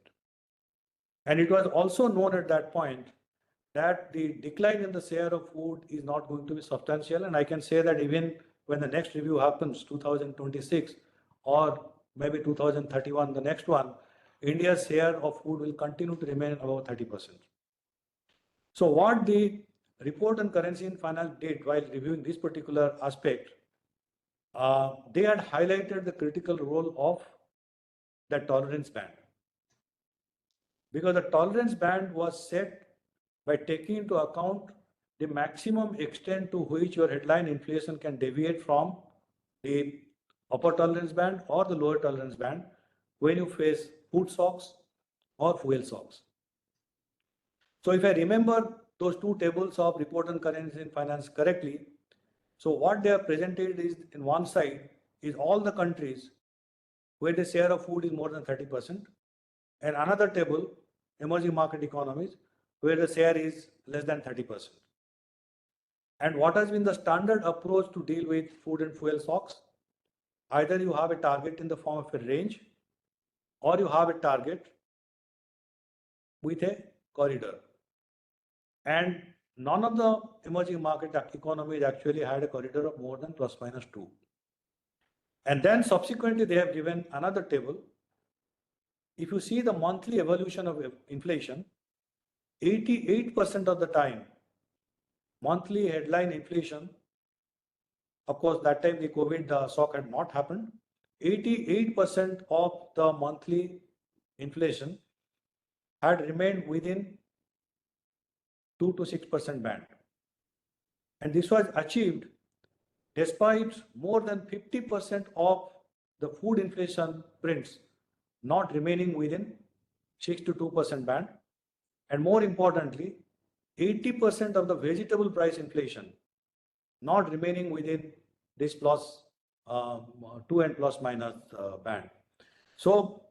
And it was also known at that point that the decline in the share of food is not going to be substantial. And I can say that even when the next review happens, 2026 or maybe 2031, the next one, India's share of food will continue to remain above 30%. So what the report on currency and finance did while reviewing this particular aspect, they had highlighted the critical role of the tolerance band. Because the tolerance band was set by taking into account the maximum extent to which your headline inflation can deviate from the upper tolerance band or the lower tolerance band when you face food shocks or fuel shocks. So if I remember those two tables of report on currency and finance correctly, so what they have presented is, in one side is all the countries where the share of food is more than 30%, and another table, emerging market economies, where the share is less than 30%. And what has been the standard approach to deal with food and fuel shocks? Either you have a target in the form of a range, or you have a target with a corridor. And none of the emerging market economies actually had a corridor of more than plus minus 2. And then subsequently they have given another table. If you see the monthly evolution of inflation, 88% of the time, monthly headline inflation, of course, that time the COVID shock had not happened, 88% of the monthly inflation had remained within 2 to 6% band. And this was achieved despite more than 50% of the food inflation prints not remaining within 6 to 2% band. And more importantly, 80% of the vegetable price inflation not remaining within this plus 2 and plus minus band. So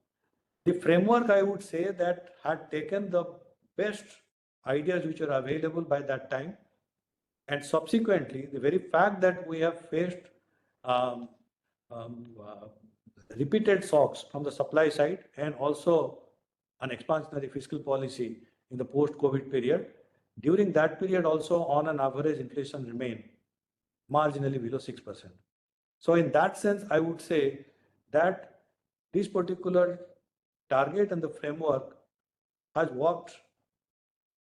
the framework, I would say, that had taken the best ideas which are available by that time, and subsequently the very fact that we have faced repeated shocks from the supply side and also an expansionary fiscal policy in the post-COVID period. During that period also, on an average, inflation remained marginally below 6%. So in that sense, I would say that this particular target and the framework has worked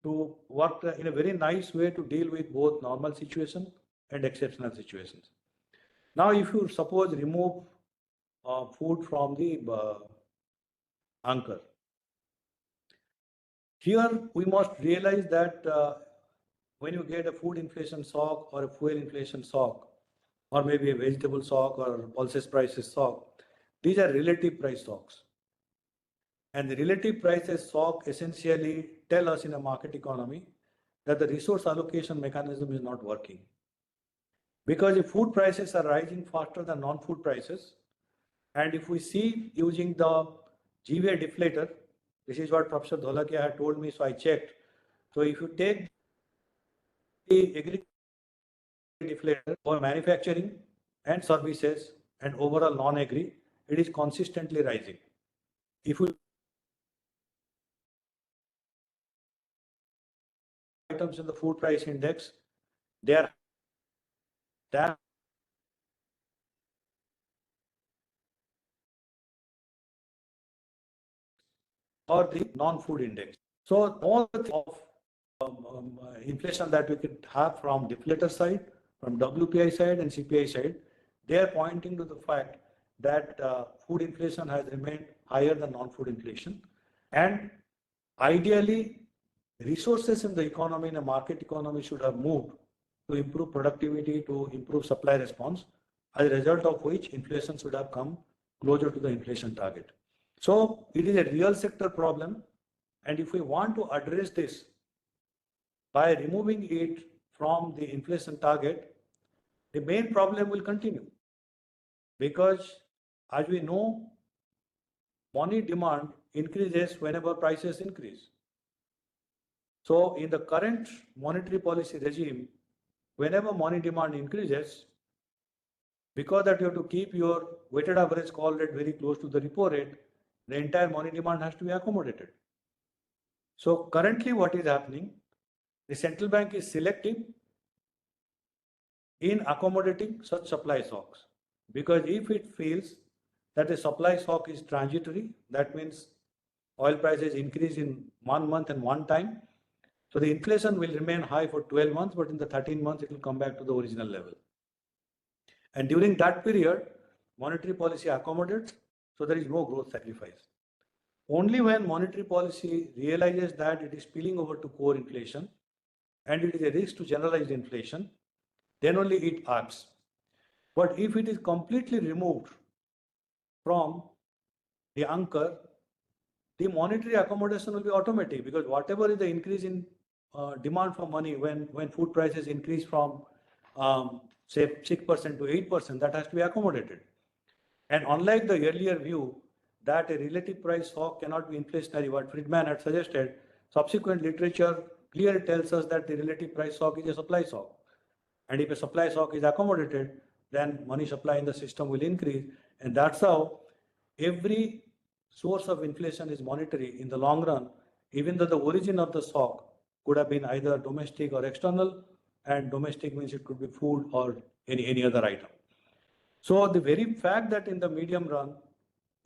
in a very nice way to deal with both normal situations and exceptional situations. Now, if you suppose remove food from the anchor, here we must realize that when you get a food inflation shock or a fuel inflation shock, or maybe a vegetable shock or pulses prices shock, these are relative price shocks. And the relative prices shock essentially tell us in a market economy that the resource allocation mechanism is not working. Because if food prices are rising faster than non-food prices, and if we see using the GVA deflator, this is what Professor Dholakia had told me, so I checked. So if you take the agriculture deflator for manufacturing and services and overall non-agri, it is consistently rising. If we items in the food price index, they are that or the non-food index. So all of inflation that we could have from deflator side, from WPI side and CPI side, they are pointing to the fact that food inflation has remained higher than non-food inflation. And ideally, resources in the economy, in a market economy, should have moved to improve productivity, to improve supply response, as a result of which inflation should have come closer to the inflation target. So it is a real sector problem. And if we want to address this by removing it from the inflation target, the main problem will continue. Because as we know, money demand increases whenever prices increase. So in the current monetary policy regime, whenever money demand increases, because that you have to keep your weighted average call rate very close to the repo rate, the entire money demand has to be accommodated. So currently what is happening, the central bank is selective in accommodating such supply shocks. Because if it feels that the supply shock is transitory, that means oil prices increase in 1 month and one time, so the inflation will remain high for 12 months, but in the 13 months, it will come back to the original level. And during that period, monetary policy accommodates, so there is no growth sacrifice. Only when monetary policy realizes that it is spilling over to core inflation and it is a risk to generalized inflation, then only it acts. But if it is completely removed from the anchor, the monetary accommodation will be automatic, because whatever is the increase in demand for money when food prices increase from say 6% to 8%, that has to be accommodated. And unlike the earlier view that a relative price shock cannot be inflationary, what Friedman had suggested, subsequent literature clearly tells us that the relative price shock is a supply shock. And if a supply shock is accommodated, then money supply in the system will increase. And that's how every source of inflation is monetary in the long run, even though the origin of the shock could have been either domestic or external, and domestic means it could be food or any other item. So the very fact that in the medium run,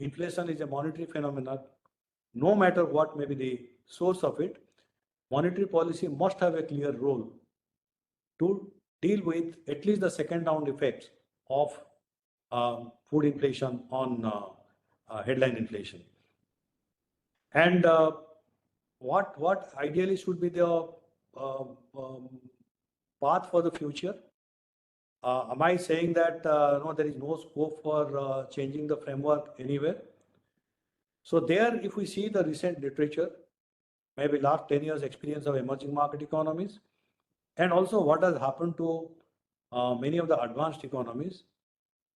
inflation is a monetary phenomenon, no matter what may be the source of it, monetary policy must have a clear role to deal with at least the second round effects of food inflation on headline inflation. And what ideally should be the path for the future? Am I saying that no, there is no scope for changing the framework anywhere? So there, if we see the recent literature, maybe last 10 years experience of emerging market economies, and also what has happened to many of the advanced economies,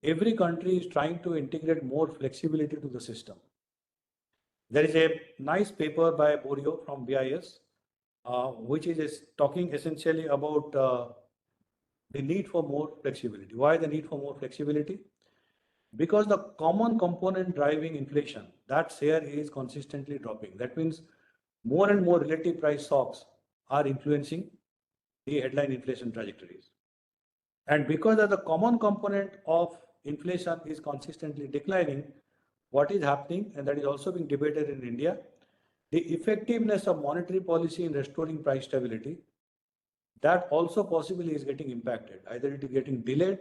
every country is trying to integrate more flexibility to the system. There is a nice paper by Borio from BIS, which is talking essentially about the need for more flexibility. Why the need for more flexibility? because the common component driving inflation, that share is consistently dropping. That means more and more relative price shocks are influencing the headline inflation trajectories. And because of the common component of inflation is consistently declining, what is happening, and that is also being debated in India, the effectiveness of monetary policy in restoring price stability, that also possibly is getting impacted. Either it is getting delayed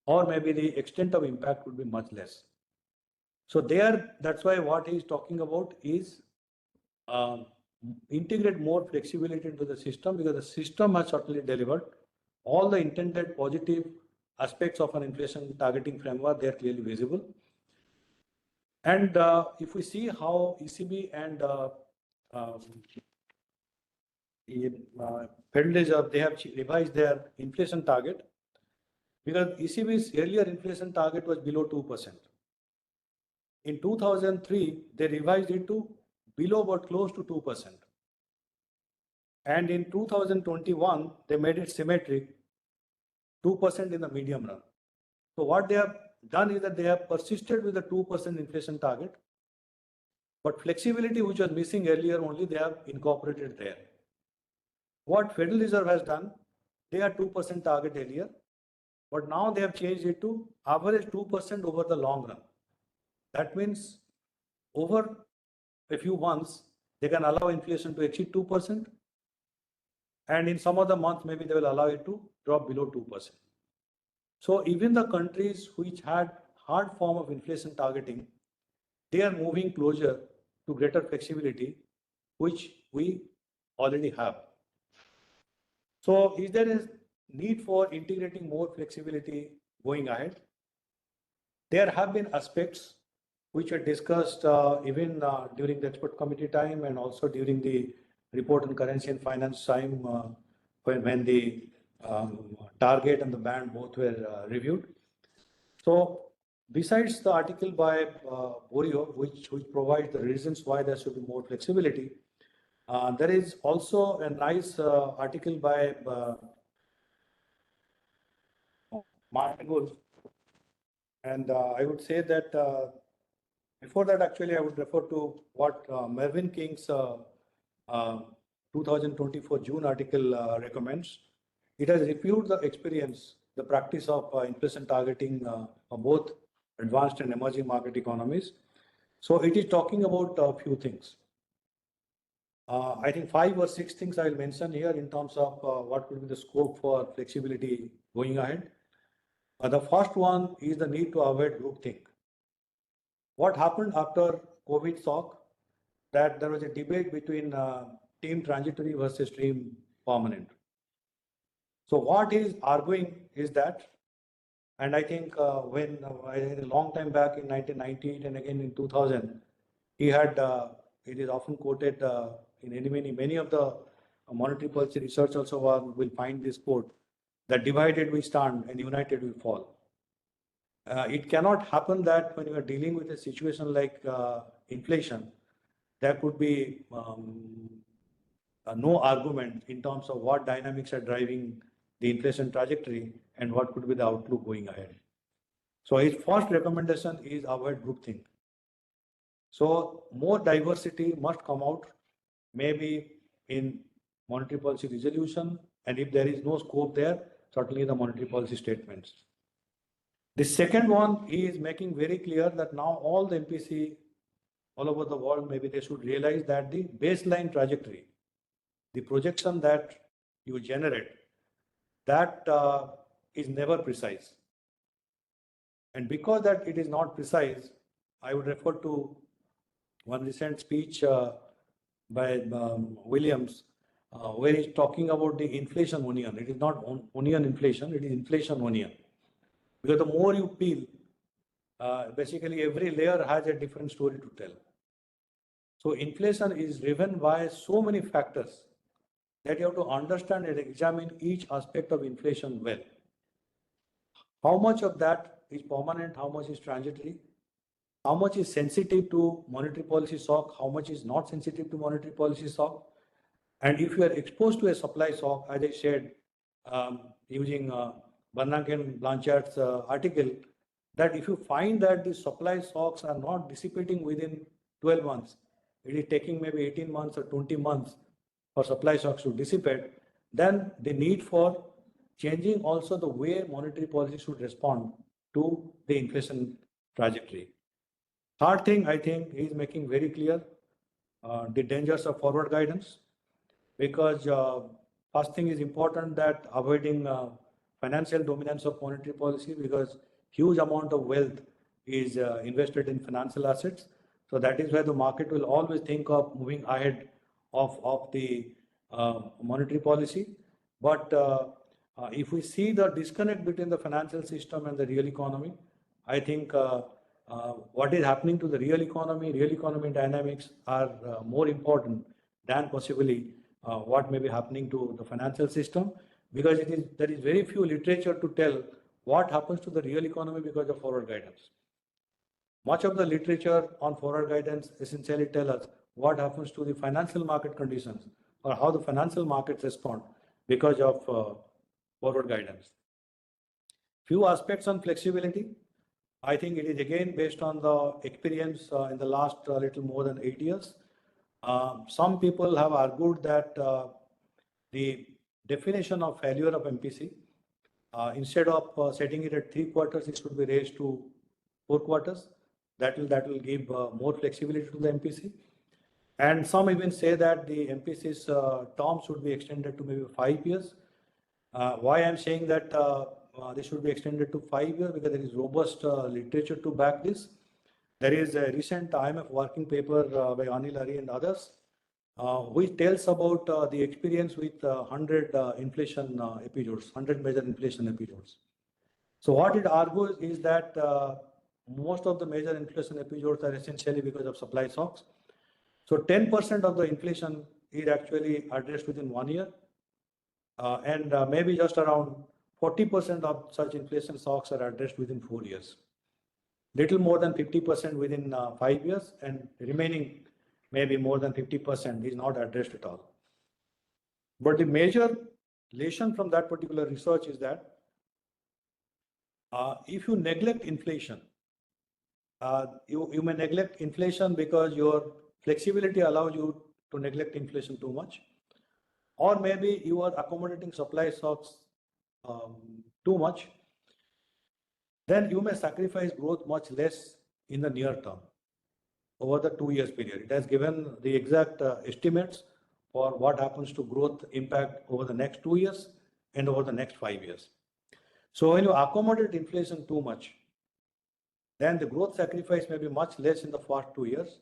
or maybe the extent of impact would be much less. So that's why what he is talking about is integrate more flexibility into the system, because the system has certainly delivered all the intended positive aspects of an inflation targeting framework. They are clearly visible. And if we see how ECB and Federal Reserve, they have revised their inflation target, because ECB's earlier inflation target was below 2%. In 2003, they revised it to below but close to 2%. And in 2021, they made it symmetric, 2% in the medium run. So what they have done is that they have persisted with the 2% inflation target, but flexibility, which was missing earlier only, they have incorporated there. What Federal Reserve has done, they had 2% target earlier, but now they have changed it to average 2% over the long run. That means over a few months, they can allow inflation to exceed 2%. And in some other months, maybe they will allow it to drop below 2%. So even the countries which had hard form of inflation targeting, they are moving closer to greater flexibility, which we already have. So is there a need for integrating more flexibility going ahead? There have been aspects which were discussed even during the expert committee time and also during the report on currency and finance time when the target and the band both were reviewed. So besides the article by Borio, which provides the reasons why there should be more flexibility, there is also a nice article by Martin Wolf. And I would say that before that, actually, I would refer to what Mervyn King's 2024 June article recommends. It has reviewed the experience, the practice of inflation targeting of both advanced and emerging market economies. So it is talking about a few things. I think 5 or 6 things I will mention here in terms of what will be the scope for flexibility going ahead. The first one is the need to avoid groupthink. What happened after COVID shock, that there was a debate between team transitory versus team permanent. So what he is arguing is that, and I think when a long time back in 1998 and again in 2000, he had, it is often quoted in many of the monetary policy research also will find this quote, that divided we stand and united we fall. It cannot happen that when you are dealing with a situation like inflation, there could be no argument in terms of what dynamics are driving the inflation trajectory and what could be the outlook going ahead. So his first recommendation is avoid groupthink. So more diversity must come out, maybe in monetary policy resolution, and if there is no scope there, certainly the monetary policy statements. The second one is making very clear that now all the MPC all over the world, maybe they should realize that the baseline trajectory, the projection that you generate, that is never precise. And because that it is not precise, I would refer to one recent speech by Williams, where he's talking about the inflation onion. It is not onion inflation, it is inflation onion. Because the more you peel, basically every layer has a different story to tell. So inflation is driven by so many factors that you have to understand and examine each aspect of inflation well. How much of that is permanent, how much is transitory, how much is sensitive to monetary policy shock, how much is not sensitive to monetary policy shock. And if you are exposed to a supply shock, as I said, using Bernanke and Blanchard's article, that if you find that the supply shocks are not dissipating within 12 months, it is taking maybe 18 months or 20 months for supply shocks to dissipate, then the need for changing also the way monetary policy should respond to the inflation trajectory. Third thing, I think, he is making very clear the dangers of forward guidance, because first thing is important that avoiding financial dominance of monetary policy, because huge amount of wealth is invested in financial assets. So that is why the market will always think of moving ahead of the monetary policy. But if we see the disconnect between the financial system and the real economy, I think what is happening to the real economy dynamics are more important than possibly what may be happening to the financial system, because there is very few literature to tell what happens to the real economy because of forward guidance. Much of the literature on forward guidance essentially tell us what happens to the financial market conditions or how the financial markets respond because of forward guidance. Few aspects on flexibility. I think it is again based on the experience in the last little more than 8 years. Some people have argued that the definition of failure of MPC, instead of setting it at 3 quarters, it should be raised to 4 quarters. That will give more flexibility to the MPC. And some even say that the MPC's term should be extended to maybe 5 years. Why I'm saying that this should be extended to 5 years, because there is robust literature to back this. There is a recent IMF working paper by Anil Hari and others, which tells about the experience with 100 inflation episodes, 100 major inflation episodes. So what it argues is that most of the major inflation episodes are essentially because of supply shocks. So 10% of the inflation is actually addressed within 1 year, and maybe just around 40% of such inflation shocks are addressed within 4 years. Little more than 50% within 5 years, and remaining maybe more than 50% is not addressed at all. But the major lesson from that particular research is that if you neglect inflation, you may neglect inflation because your flexibility allows you to neglect inflation too much, or maybe you are accommodating supply shocks too much, then you may sacrifice growth much less in the near term over the 2 years period. It has given the exact estimates for what happens to growth impact over the next 2 years and over the next 5 years. So when you accommodate inflation too much, then the growth sacrifice may be much less in the first 2 years,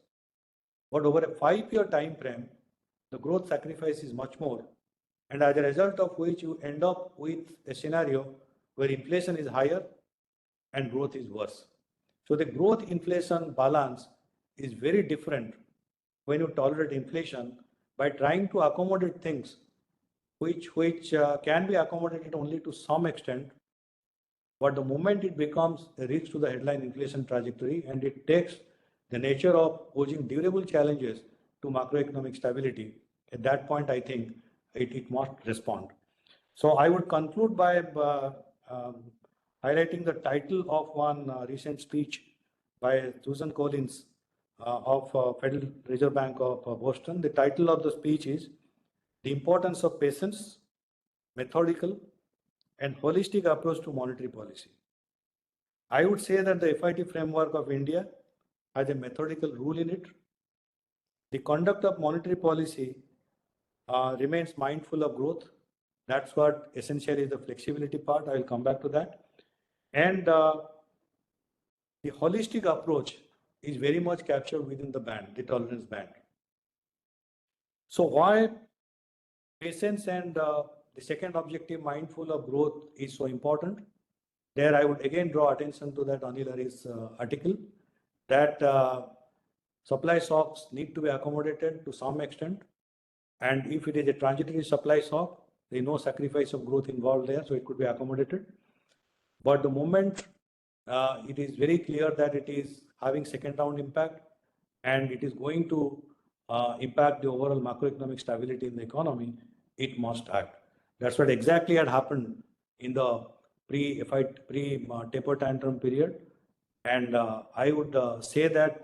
but over a 5-year time frame, the growth sacrifice is much more, and as a result of which you end up with a scenario where inflation is higher and growth is worse. So the growth inflation balance is very different when you tolerate inflation by trying to accommodate things which can be accommodated only to some extent, but the moment it becomes a risk to the headline inflation trajectory and it takes the nature of posing durable challenges to macroeconomic stability, at that point I think it must respond. So I would conclude by highlighting the title of one recent speech by Susan Collins of Federal Reserve Bank of Boston. The title of the speech is "The Importance of Patience, Methodical and Holistic Approach to Monetary Policy." I would say that the FIT framework of India has a methodical rule in it. The conduct of monetary policy remains mindful of growth. That's what essentially is the flexibility part. I will come back to that. And the holistic approach is very much captured within the band, the tolerance band. So why patience and the second objective, mindful of growth, is so important? There I would again draw attention to that Anil Hari's article, that supply shocks need to be accommodated to some extent. And if it is a transitory supply shock, there is no sacrifice of growth involved there, so it could be accommodated. But the moment it is very clear that it is having second round impact and it is going to impact the overall macroeconomic stability in the economy, it must act. That's what exactly had happened in the pre-taper tantrum period, And I would say that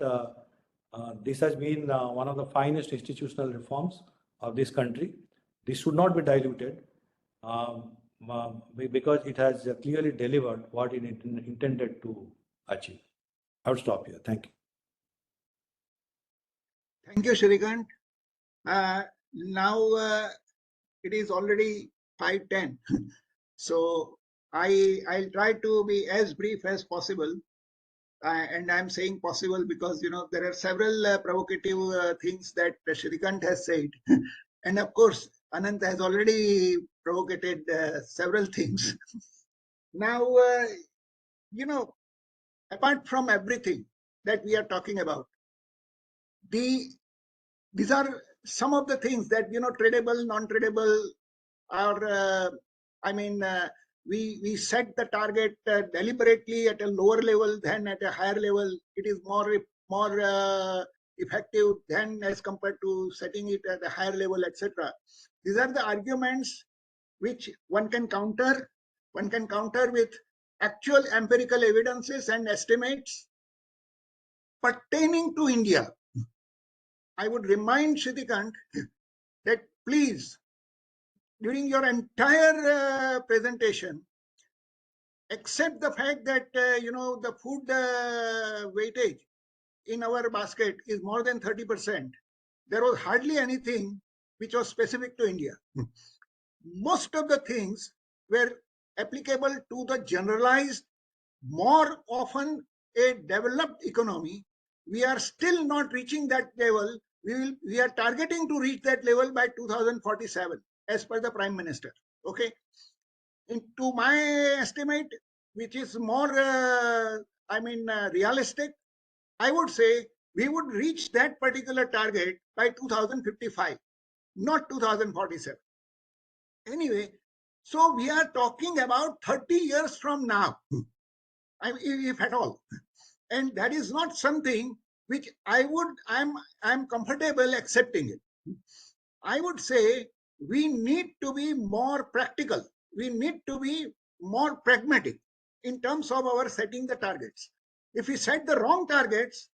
this has been one of the finest institutional reforms of this country. This should not be diluted because it has clearly delivered what it intended to achieve. I would stop here. Thank you. Thank you, Sitikantha. Now it is already 5:10. So I'll try to be as brief as possible. And I'm saying possible because, there are several provocative things that Sitikantha has said. And of course, Anant has already provocated several things. Now, apart from everything that we are talking about, these are some of the things that, tradable, non-tradable, or we set the target deliberately at a lower level than at a higher level. It is more effective than as compared to setting it at a higher level, etc. These are the arguments which one can counter. One can counter with actual empirical evidences and estimates pertaining to India. I would remind Sitikantha that please, during your entire presentation, accept the fact that the food weightage in our basket is more than 30%. There was hardly anything which was specific to India. Most of the things were applicable to the generalized, more often a developed economy. We are still not reaching that level. We are targeting to reach that level by 2047, as per the Prime Minister. Okay. To my estimate, which is more, realistic, I would say we would reach that particular target by 2055, not 2047. Anyway, so we are talking about 30 years from now, if at all. And that is not something which I'm comfortable accepting it. I would say we need to be more practical. We need to be more pragmatic in terms of our setting the targets. If we set the wrong targets,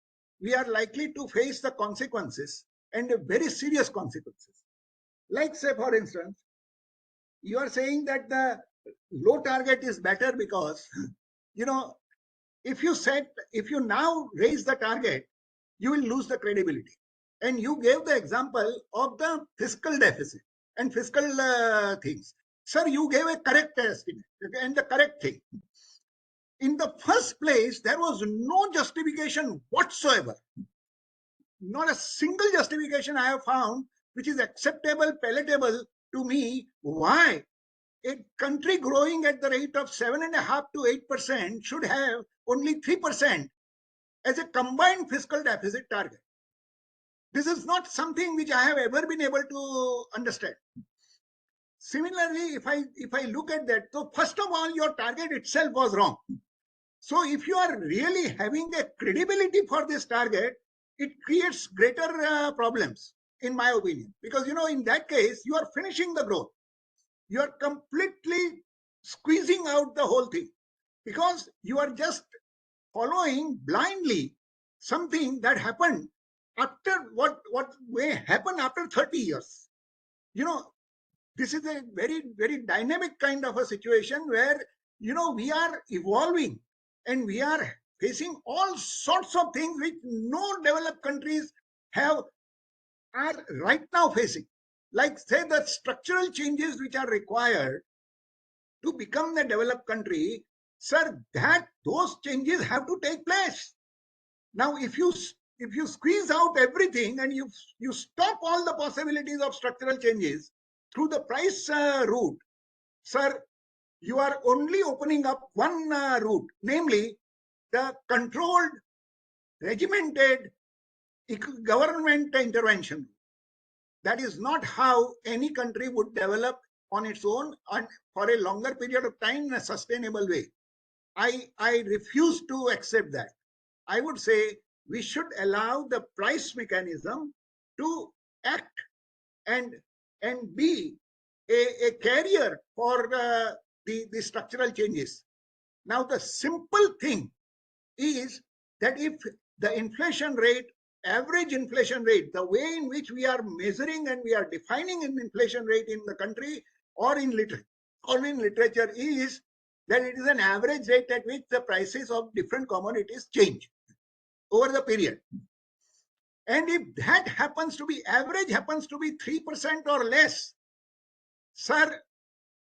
we are likely to face the consequences, and very serious consequences. Like, say, for instance, you are saying that the low target is better because, if you now raise the target, you will lose the credibility. And you gave the example of the fiscal deficit and fiscal things. Sir, you gave a correct estimate and the correct thing. In the first place, there was no justification whatsoever. Not a single justification I have found which is acceptable, palatable to me. Why a country growing at the rate of 7.5% to 8% should have only 3% as a combined fiscal deficit target. This is not something which I have ever been able to understand. Similarly, if I look at that, so first of all, your target itself was wrong. So if you are really having a credibility for this target, it creates greater problems, in my opinion. Because, in that case, you are finishing the growth. You are completely squeezing out the whole thing. Because you are just following blindly something that happened after what may happen after 30 years. This is a very, very dynamic kind of a situation where, we are evolving and we are facing all sorts of things which no developed countries are right now facing. Like, say, the structural changes which are required to become the developed country, sir, those changes have to take place. Now, if you squeeze out everything and you stop all the possibilities of structural changes through the price route, sir, you are only opening up one route, namely the controlled, regimented government intervention. That is not how any country would develop on its own and for a longer period of time in a sustainable way. I refuse to accept that. I would say we should allow the price mechanism to act and be a carrier for the structural changes. Now, the simple thing is that if the inflation rate, average inflation rate, the way in which we are measuring and we are defining an inflation rate in the country or in literature is that it is an average rate at which the prices of different commodities change over the period. And if that happens to be average, happens to be 3% or less, sir,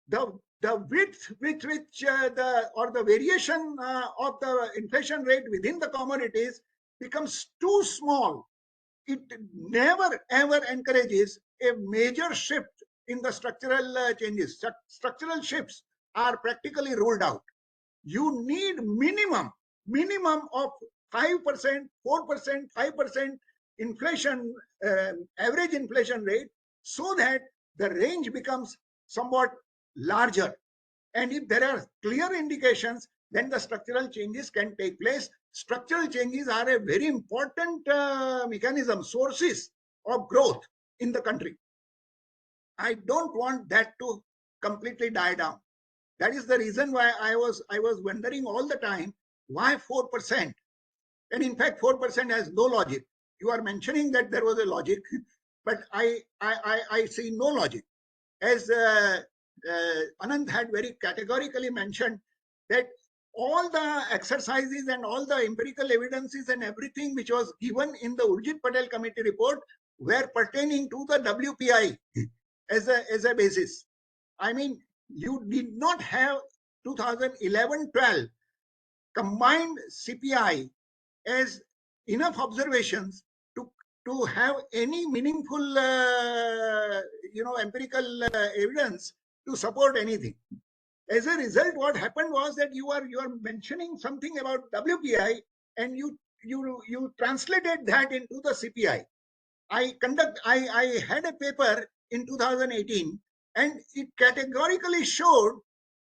the width with which the variation of the inflation rate within the commodities becomes too small. It never ever encourages a major shift in the structural changes. Structural shifts are practically ruled out. You need minimum of 5%, 4%, 5% inflation, average inflation rate, so that the range becomes somewhat larger. And if there are clear indications, then the structural changes can take place. Structural changes are a very important mechanism, sources of growth in the country. I don't want that to completely die down. That is the reason why I was wondering all the time, why 4%? And in fact, 4% has no logic. You are mentioning that there was a logic, but I see no logic. As Anant had very categorically mentioned, that all the exercises and all the empirical evidences and everything which was given in the Urjit Patel committee report were pertaining to the WPI as a basis. I mean, you did not have 2011-12 combined CPI as enough observations to have any meaningful empirical evidence to support anything. As a result, what happened was that you are mentioning something about WPI and you translated that into the CPI. I had a paper in 2018 and it categorically showed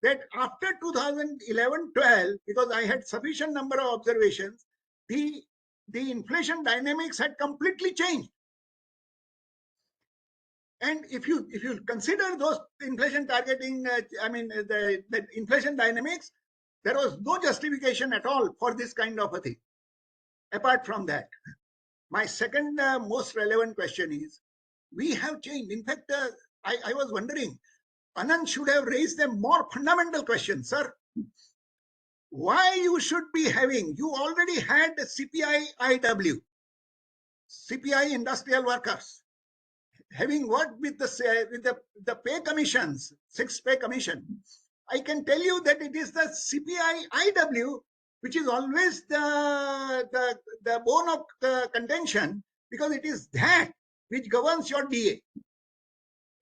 that after 2011-12, because I had sufficient number of observations, the inflation dynamics had completely changed. And if you consider those inflation targeting, the inflation dynamics, there was no justification at all for this kind of a thing. Apart from that, my second most relevant question is, we have changed. In fact, I was wondering, Anant should have raised a more fundamental question, sir. Why you should be having, you already had the CPI-IW, CPI industrial workers, having worked with the pay commissions, 6 pay commission. I can tell you that it is the CPI-IW which is always the bone of contention, because it is that which governs your DA.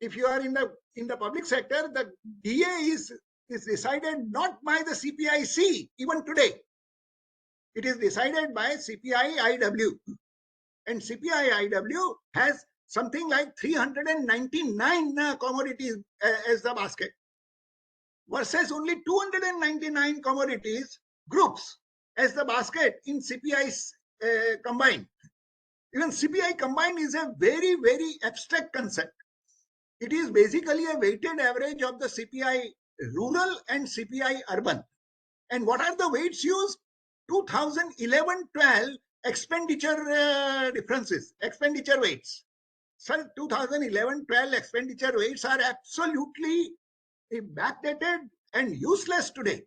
If you are in the public sector, the DA is decided not by the CPI-C even today. It is decided by CPI-IW. And CPI-IW has something like 399 commodities as the basket, versus only 299 commodities groups as the basket in CPI combined. Even CPI combined is a very, very abstract concept. It is basically a weighted average of the CPI rural and CPI urban. And what are the weights used? 2011-12 expenditure differences, expenditure weights. So 2011-12 expenditure weights are absolutely backdated and useless today,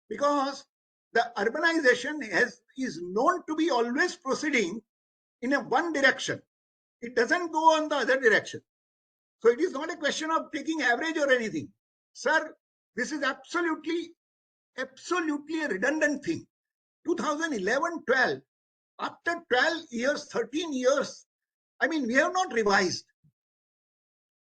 because the urbanization is known to be always proceeding in a one direction. It doesn't go on the other direction. So it is not a question of taking average or anything. Sir, this is absolutely a redundant thing. 2011-12, after 12 years, 13 years, I mean, we have not revised.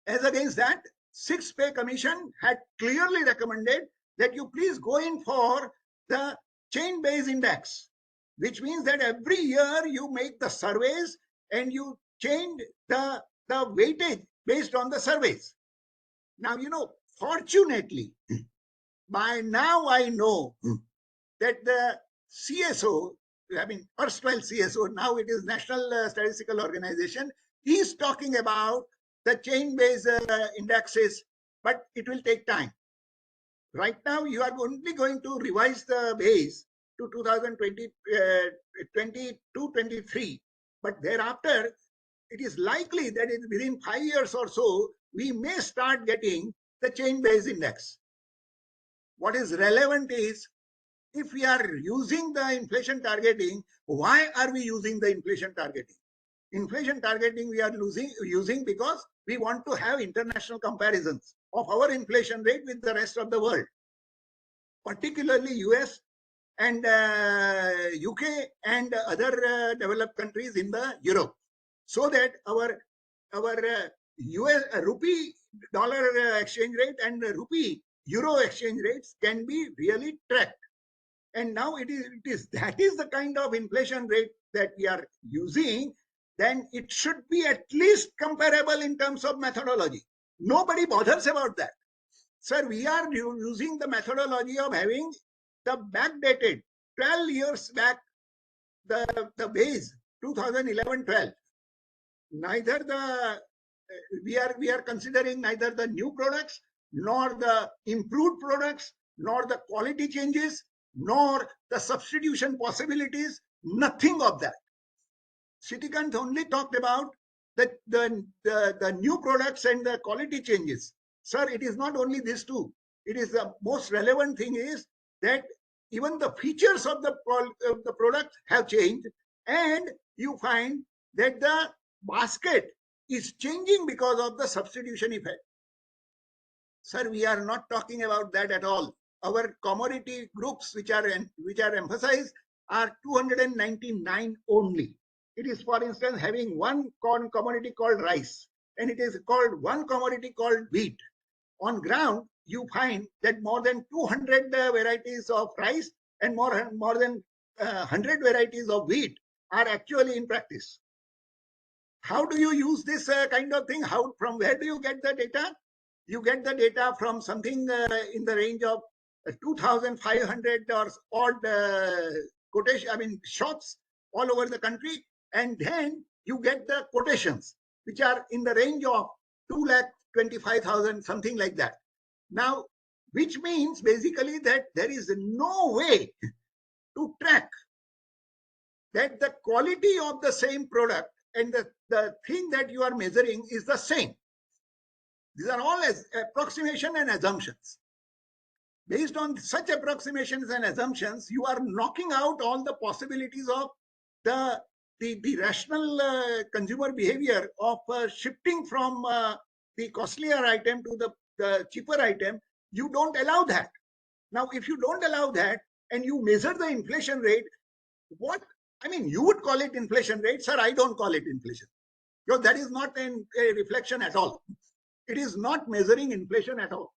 As against that, 6 pay commission had clearly recommended that you please go in for the chain-based index, which means that every year you make the surveys and you change the weightage based on the surveys. Now, fortunately, by now I know that the CSO, I mean, erstwhile CSO, now it is National Statistical Organization, is talking about the chain-based indexes, but it will take time. Right now, you are only going to revise the base to 2022-23. But thereafter, it is likely that within 5 years or so, we may start getting the change-based index. What is relevant is, if we are using the inflation targeting, why are we using the inflation targeting? Inflation targeting we are using because we want to have international comparisons of our inflation rate with the rest of the world, particularly US and UK and other developed countries in the Europe, so that our US rupee dollar exchange rate and rupee euro exchange rates can be really tracked. And now that is the kind of inflation rate that we are using. Then it should be at least comparable in terms of methodology. Nobody bothers about that. Sir, we are using the methodology of having the backdated 12 years back, the base 2011-12. Neither the we are considering neither the new products nor the improved products nor the quality changes nor the substitution possibilities. Nothing of that. Sitikantha only talked about the new products and the quality changes. Sir, it is not only these two. It is the most relevant thing is that even the features of the product have changed, and you find that the basket is changing because of the substitution effect. Sir, we are not talking about that at all. Our commodity groups which are emphasized are 299 only. It is, for instance, having one commodity called rice, and it is called one commodity called wheat. On ground, you find that more than 200 varieties of rice and more than 100 varieties of wheat are actually in practice. How do you use this kind of thing? From where do you get the data? You get the data from something in the range of 2,500 or odd quotation, shops all over the country, and then you get the quotations, which are in the range of 2,25,000, something like that. Now, which means basically that there is no way to track that the quality of the same product and the thing that you are measuring is the same. These are all approximation and assumptions. Based on such approximations and assumptions, you are knocking out all the possibilities of the rational consumer behavior of shifting from the costlier item to the cheaper item. You don't allow that. Now, if you don't allow that and you measure the inflation rate, you would call it inflation rate. Sir, I don't call it inflation. Because that is not a reflection at all. It is not measuring inflation at all.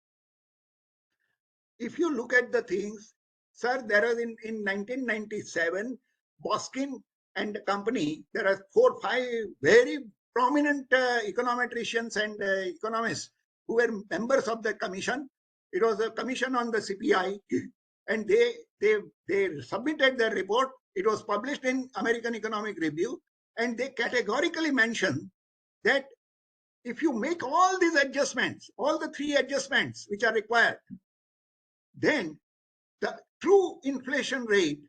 If you look at the things, sir, there was in 1997, Boskin and the company, there are 4 or 5 very prominent econometricians and economists who were members of the commission. It was a commission on the CPI, and they submitted their report. It was published in American Economic Review, and they categorically mentioned that if you make all these adjustments, all the 3 adjustments which are required, then the true inflation rate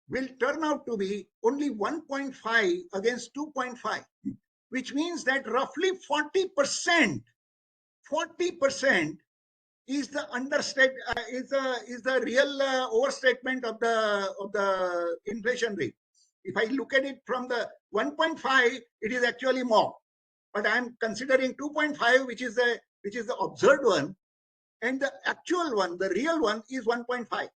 will turn out to be only 1.5 against 2.5, which means that roughly 40% is the is the real overstatement of the inflation rate. If I look at it from the 1.5, it is actually more, but I am considering 2.5, which is the observed one, and the actual one, the real one, is 1.5.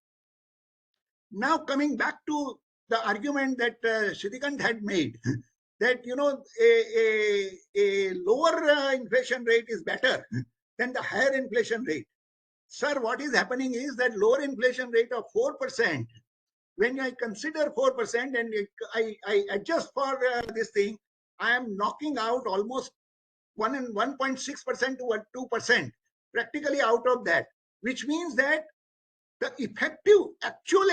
Now, coming back to the argument that Sitikantha had made, that a lower inflation rate is better than the higher inflation rate. Sir, what is happening is that lower inflation rate of 4%, when I consider 4% and I adjust for this thing, I am knocking out almost 1.6% to 2%, practically out of that, which means that the effective actual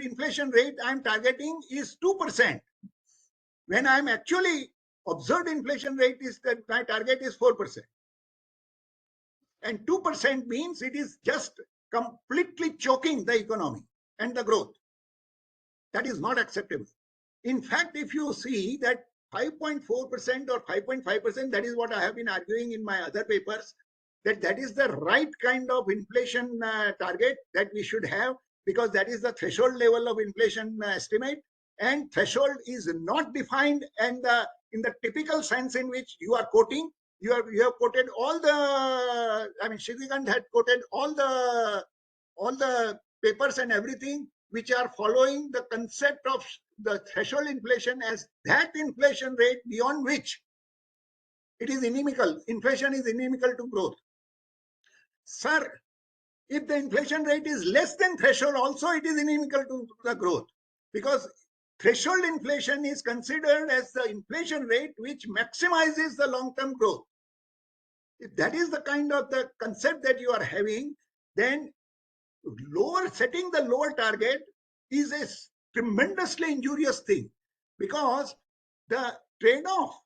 inflation rate I'm targeting is 2%. When I'm actually observed inflation rate is that my target is 4%. And 2% means it is just completely choking the economy and the growth. That is not acceptable. In fact, if you see that 5.4% or 5.5%, that is what I have been arguing in my other papers, that is the right kind of inflation target that we should have, because that is the threshold level of inflation estimate, and threshold is not defined and in the typical sense in which you are quoting. You have quoted all the, I mean, Sitikantha had quoted all the papers and everything which are following the concept of the threshold inflation as that inflation rate beyond which it is inimical. Inflation is inimical to growth. Sir, if the inflation rate is less than threshold, also it is inimical to the growth, because threshold inflation is considered as the inflation rate which maximizes the long-term growth. If that is the kind of the concept that you are having, then setting the lower target is a tremendously injurious thing, because the trade-off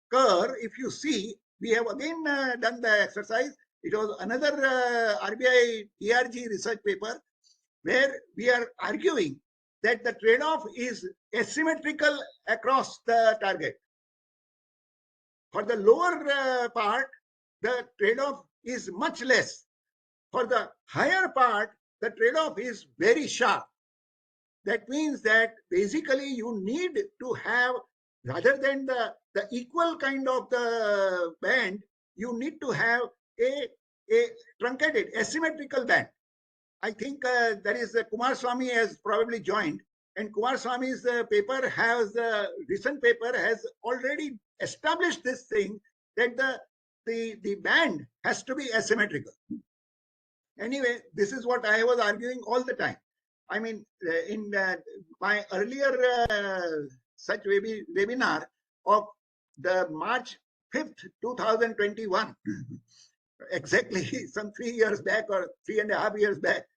curve, if you see, we have again done the exercise. It was another RBI ERG research paper where we are arguing that the trade-off is asymmetrical across the target. For the lower part, the trade-off is much less. For the higher part, the trade-off is very sharp. That means that basically you need to have, rather than the equal kind of the band, you need to have a truncated, asymmetrical band. I think there is Kumar Swamy has probably joined, and Kumar Swamy's paper has, recent paper has already established this thing, that the band has to be asymmetrical. Anyway, this is what I was arguing all the time. I mean, in my earlier such webinar of the March 5th, 2021, exactly some 3 years back or 3.5 years back,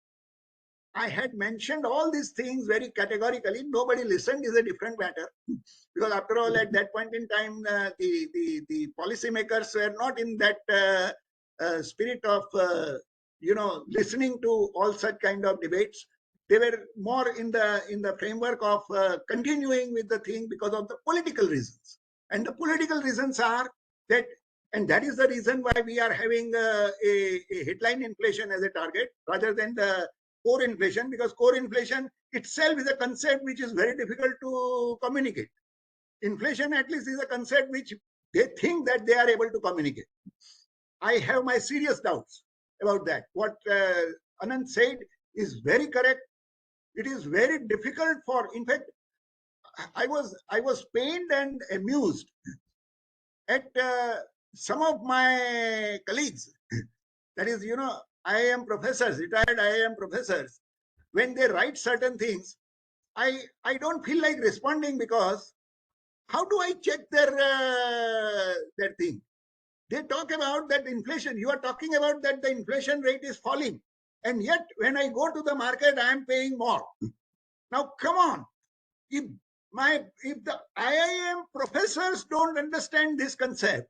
I had mentioned all these things very categorically. Nobody listened is a different matter, because after all, at that point in time, the policymakers were not in that spirit of listening to all such kind of debates. They were more in the framework of continuing with the thing because of the political reasons. And the political reasons are that, and that is the reason why we are having a headline inflation as a target rather than the core inflation, because core inflation itself is a concept which is very difficult to communicate. Inflation at least is a concept which they think that they are able to communicate. I have my serious doubts about that. What Anant said is very correct. It is very difficult for, in fact, I was pained and amused at some of my colleagues, that is, IIM professors, retired IIM professors, when they write certain things, I don't feel like responding, because how do I check their thing? They talk about that inflation. You are talking about that the inflation rate is falling, and yet when I go to the market, I am paying more. Now, come on. If the IIM professors don't understand this concept,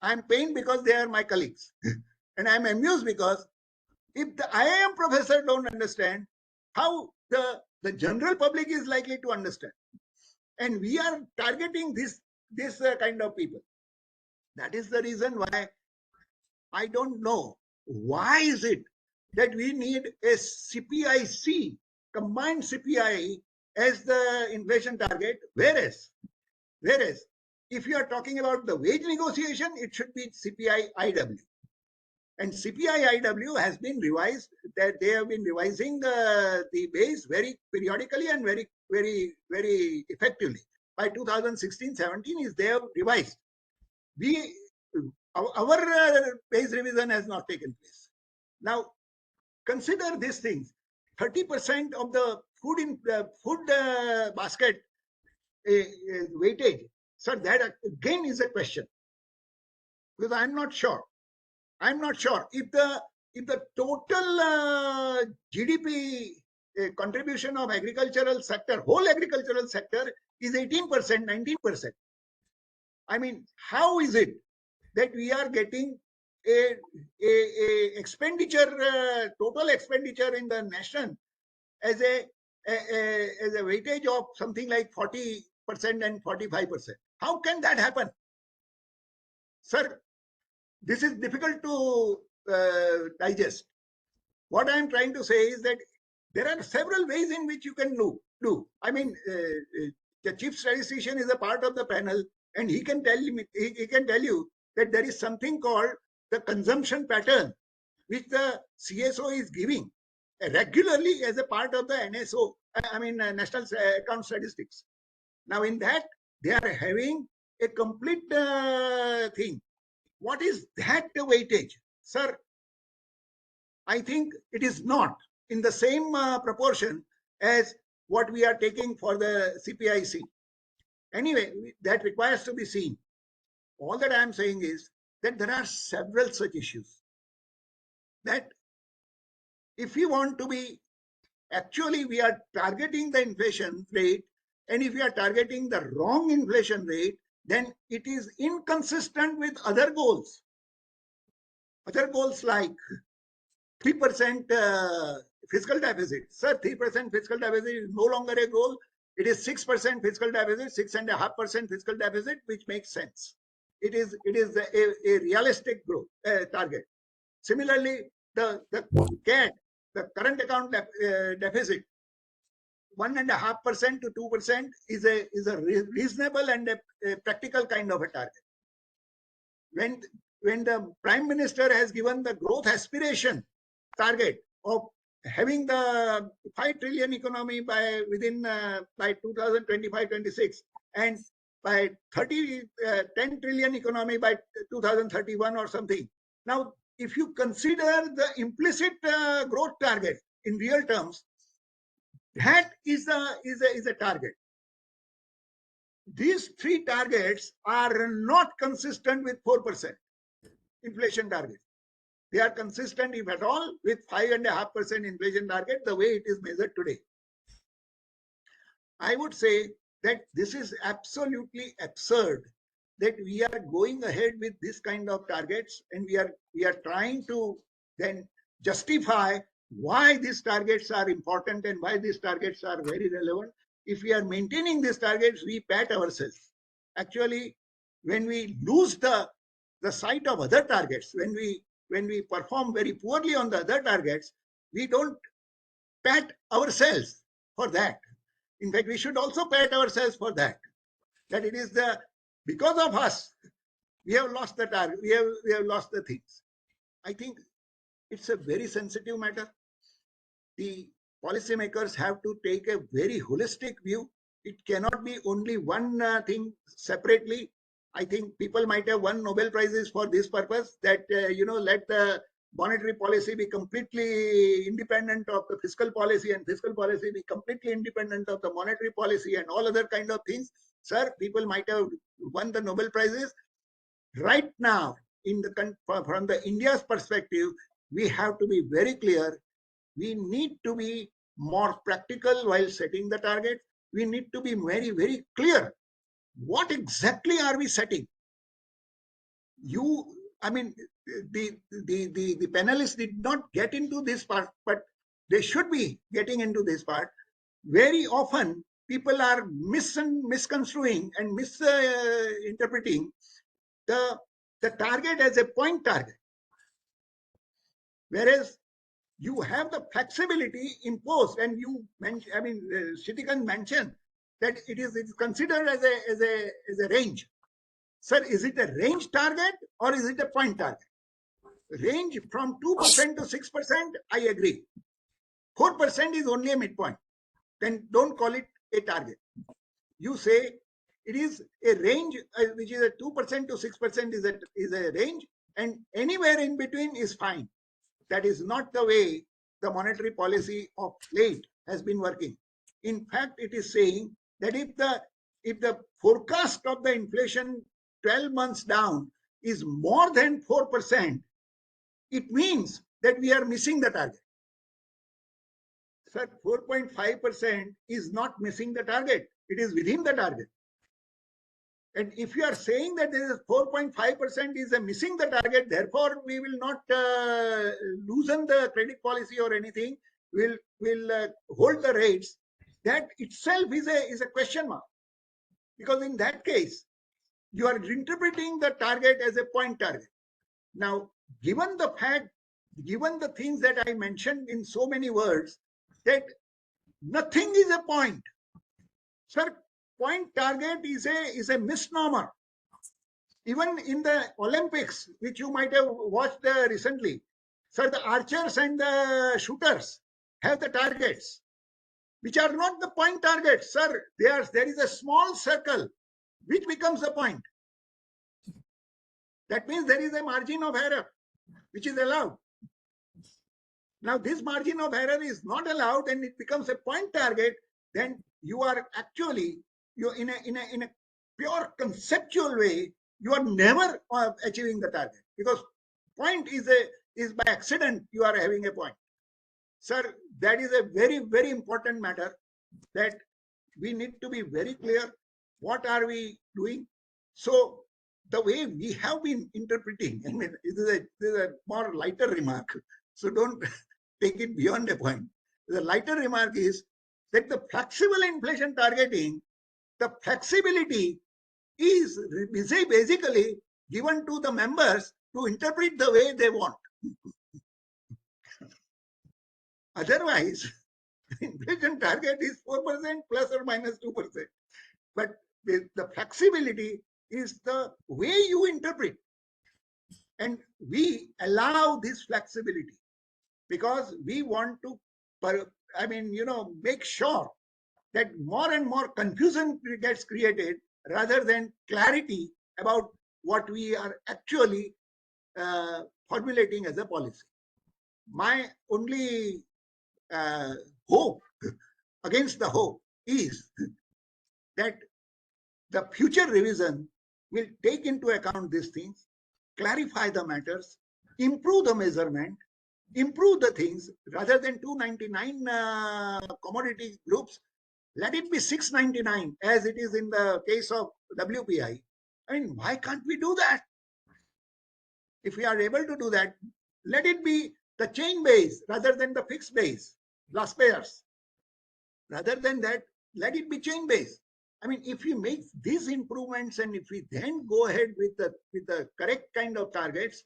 I'm pained because they are my colleagues. And I'm amused because if the IIM professor don't understand, how the general public is likely to understand? And we are targeting this kind of people. That is the reason why I don't know why is it that we need a CPIC, combined CPI as the inflation target, whereas if you are talking about the wage negotiation, it should be CPI-IW. And CPI-IW has been revised, that they have been revising the base very periodically and very, very, very effectively. By 2016-17 is they have revised. Our base revision has not taken place. Now, consider these things. 30% of the food basket weightage. Sir, that again is a question, because I'm not sure. If the total GDP contribution of agricultural sector, whole agricultural sector, is 18%, 19%. I mean, how is it that we are getting a expenditure, total expenditure in the nation as a weightage of something like 40% and 45%. How can that happen? Sir, this is difficult to digest. What I am trying to say is that there are several ways in which you can do. I mean, the chief statistician is a part of the panel, and he can tell you that there is something called the consumption pattern, which the CSO is giving regularly as a part of the NSO. I mean, National Account Statistics. Now, in that, they are having a complete thing. What is that weightage, sir? I think it is not in the same proportion as what we are taking for the CPIC. Anyway, that requires to be seen. All that I am saying is that there are several such issues that if we want to be, actually we are targeting the inflation rate, and if we are targeting the wrong inflation rate, then it is inconsistent with other goals. Other goals like 3% fiscal deficit. Sir, 3% fiscal deficit is no longer a goal. It is 6% fiscal deficit, 6.5% fiscal deficit, which makes sense. It is a realistic growth target. Similarly, the CAD, the current account deficit, 1.5% to 2% is a reasonable and a practical kind of a target. When the Prime Minister has given the growth aspiration target of having the 5 trillion economy by 2025-26 and by 10 trillion economy by 2031 or something. Now, if you consider the implicit growth target in real terms, that is a target. These three targets are not consistent with 4% inflation target. They are consistent, if at all, with 5.5% inflation target, the way it is measured today. I would say that this is absolutely absurd that we are going ahead with this kind of targets, and we are trying to then justify why these targets are important and why these targets are very relevant. If we are maintaining these targets, we pat ourselves. Actually, when we lose the sight of other targets, when we perform very poorly on the other targets, we don't pat ourselves for that. In fact, we should also pat ourselves for that. That it is because of us, we have lost the target, we have lost the things. I think it's a very sensitive matter. The policymakers have to take a very holistic view. It cannot be only one thing separately. I think people might have won Nobel Prizes for this purpose, that, let the monetary policy be completely independent of the fiscal policy, and fiscal policy be completely independent of the monetary policy, and all other kind of things. Sir, people might have won the Nobel Prizes. Right now, from the India's perspective, we have to be very clear. We need to be more practical while setting the target. We need to be very, very clear. What exactly are we setting? I mean, the panelists did not get into this part, but they should be getting into this part. Very often, people are misconstruing and misinterpreting the target as a point target, whereas you have the flexibility imposed, and Sitikantha mentioned that it is considered as a range. Sir, is it a range target or is it a point target? Range from 2% to 6%, I agree. 4% is only a midpoint. Then don't call it a target. You say it is a range, which is a 2% to 6% is a range, and anywhere in between is fine. That is not the way the monetary policy of late has been working. In fact, it is saying that if the forecast of the inflation 12 months down is more than 4%, it means that we are missing the target. Sir, 4.5% is not missing the target. It is within the target. And if you are saying that there is 4.5% is missing the target, therefore we will not loosen the credit policy or anything, will hold the rates, that itself is a question mark. Because in that case, you are interpreting the target as a point target. Now, given the fact, given the things that I mentioned in so many words, that nothing is a point. Sir, point target is a misnomer. Even in the Olympics, which you might have watched recently, sir, the archers and the shooters have the targets, which are not the point targets, sir. There is a small circle which becomes the point. That means there is a margin of error which is allowed. Now, this margin of error is not allowed and it becomes a point target, then you are actually, you're in a pure conceptual way, you are never achieving the target, because point is by accident you are having a point. Sir, that is a very, very important matter, that we need to be very clear what are we doing. So the way we have been interpreting, I mean, this is a more lighter remark, so don't take it beyond a point. The lighter remark is that the flexible inflation targeting, the flexibility is basically given to the members to interpret the way they want. Otherwise, inflation target is 4% plus or minus 2%. But the flexibility is the way you interpret. And we allow this flexibility because we want to, make sure that more and more confusion gets created rather than clarity about what we are actually formulating as a policy. My only hope against the hope is that the future revision will take into account these things, clarify the matters, improve the measurement, improve the things. Rather than 299 commodity groups, let it be 699 as it is in the case of WPI. I mean, why can't we do that? If we are able to do that, let it be the chain base rather than the fixed base, last payers. Rather than that, let it be chain base. I mean, if we make these improvements and if we then go ahead with the correct kind of targets,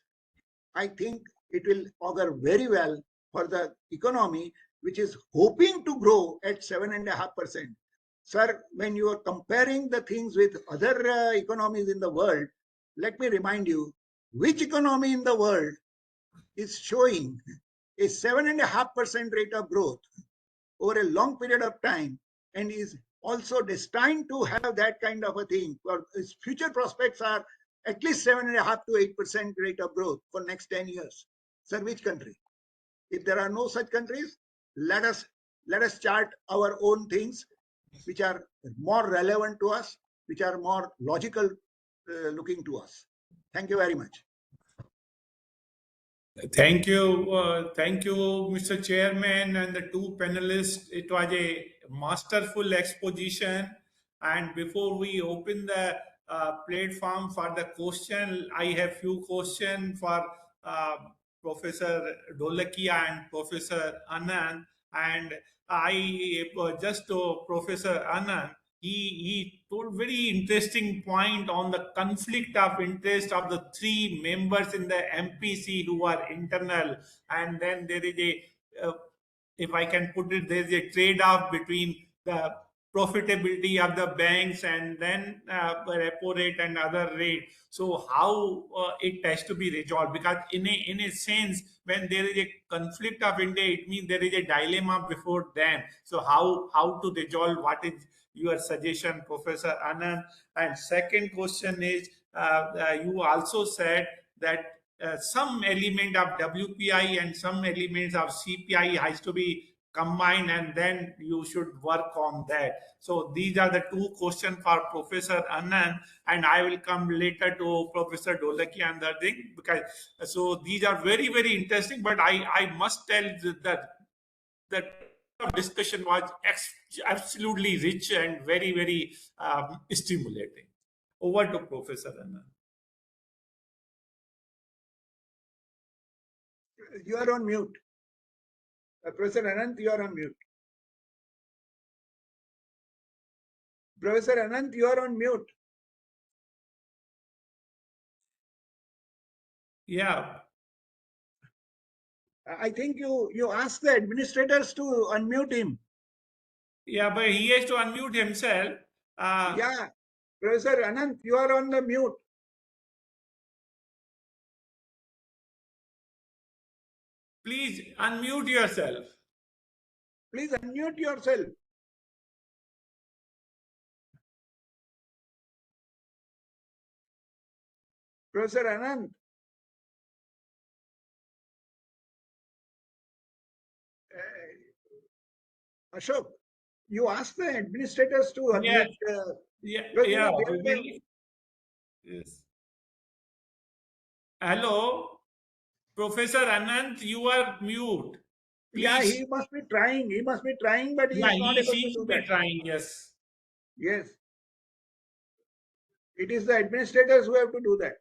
I think it will augur very well for the economy, which is hoping to grow at 7.5%. Sir, when you are comparing the things with other economies in the world, let me remind you, which economy in the world is showing a 7.5% rate of growth over a long period of time and is also destined to have that kind of a thing. For its future prospects are at least 7.5 to 8% rate of growth for next 10 years. Sir, which country? If there are no such countries, let us chart our own things which are more relevant to us, which are more logical looking to us. Thank you very much. Thank you, Mr. Chairman and the two panelists. It was a masterful exposition. And before we open the platform for the question, I have few questions for Professor Dholakia and Professor Anant. And I just to Professor Anant, he told very interesting point on the conflict of interest of the three members in the MPC who are internal, and then there is a if I can put it, there is a trade-off between the profitability of the banks and then repo rate and other rate. So how it has to be resolved? Because in a sense, when there is a conflict of interest, it means there is a dilemma before them. So how to resolve? What is your suggestion, Professor Anand? And second question is, you also said that some element of WPI and some elements of CPI has to be combined, and then you should work on that. So these are the two questions for Professor Anand, and I will come later to Professor Dholakia and the thing, because so these are very, very interesting. But I must tell that the discussion was absolutely rich and very, very stimulating. Over to Professor Anand. You are on mute. Professor Anant, you are on mute. Professor Anant, you are on mute. Yeah. I think you asked the administrators to unmute him. Yeah, but he has to unmute himself. Yeah, Professor Anant, you are on the mute. Please unmute yourself. Please unmute yourself. Professor Anant. Ashok, you asked the administrators to unmute. Yeah, because, yeah. they Yes. Hello, Professor Anant, you are mute. yeah, Please. he must be trying. He must be trying, but he Yeah, is not he able to seems do to be that. trying. Yes. Yes. It is the administrators who have to do that.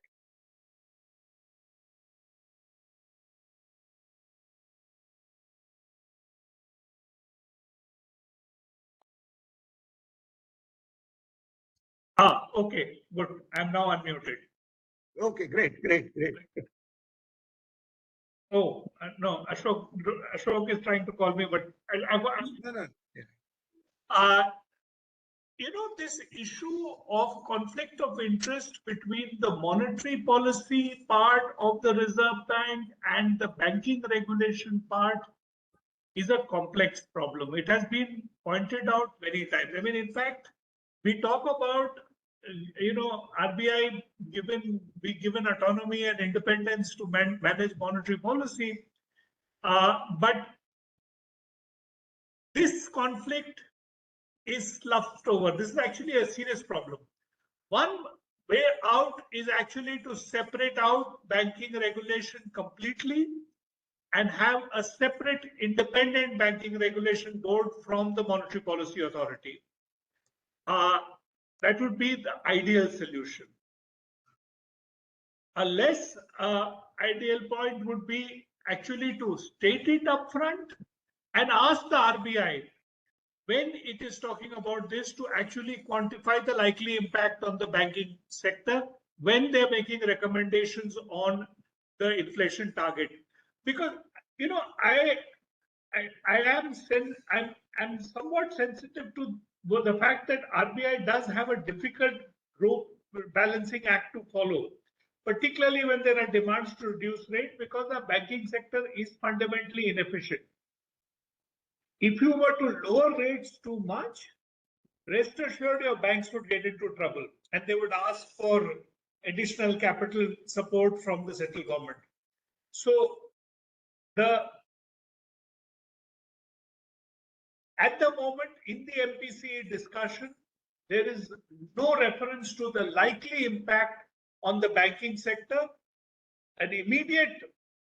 Okay, good. I'm now unmuted. Okay, great, great, great. Oh, no, Ashok is trying to call me, but No. uh, this issue of conflict of interest between the monetary policy part of the Reserve Bank and the banking regulation part is a complex problem. It has been pointed out many times. I mean, in fact, we talk about, RBI be given autonomy and independence to manage monetary policy, but this conflict is sloughed over. This is actually a serious problem. One way out is actually to separate out banking regulation completely and have a separate independent banking regulation board from the Monetary Policy Authority. That would be the ideal solution. A less ideal point would be actually to state it upfront and ask the RBI, when it is talking about this, to actually quantify the likely impact on the banking sector when they're making recommendations on the inflation target. Because, I'm somewhat sensitive to the fact that RBI does have a difficult rope balancing act to follow, particularly when there are demands to reduce rate, because the banking sector is fundamentally inefficient. If you were to lower rates too much, rest assured your banks would get into trouble and they would ask for additional capital support from the central government. So at the moment in the MPC discussion, there is no reference to the likely impact on the banking sector. An immediate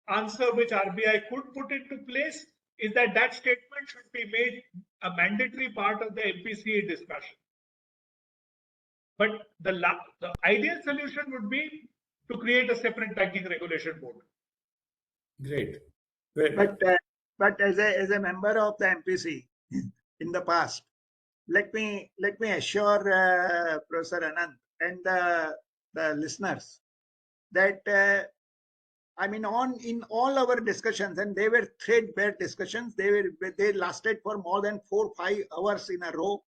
answer which RBI could put into place is that statement should be made a mandatory part of the MPC discussion. But the ideal solution would be to create a separate banking regulation board. Great. But as a member of the MPC in the past, let me assure Professor Anant and the listeners that in all our discussions, and they were threadbare discussions, they lasted for more than 4-5 hours in a row.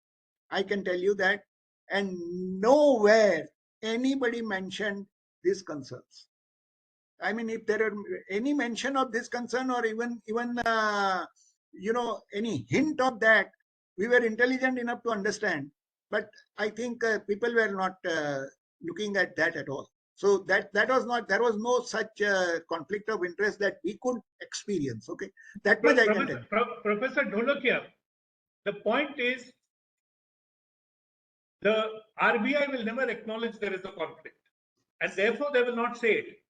I can tell you that, and nowhere anybody mentioned these concerns. I mean, if there are any mention of this concern or even any hint of that, we were intelligent enough to understand. But I think people were not looking at that at all. So there was no such conflict of interest that we could experience. Okay, that much I can tell. Professor Dholakia, the point is, the RBI will never acknowledge there is a conflict, and therefore they will not say it.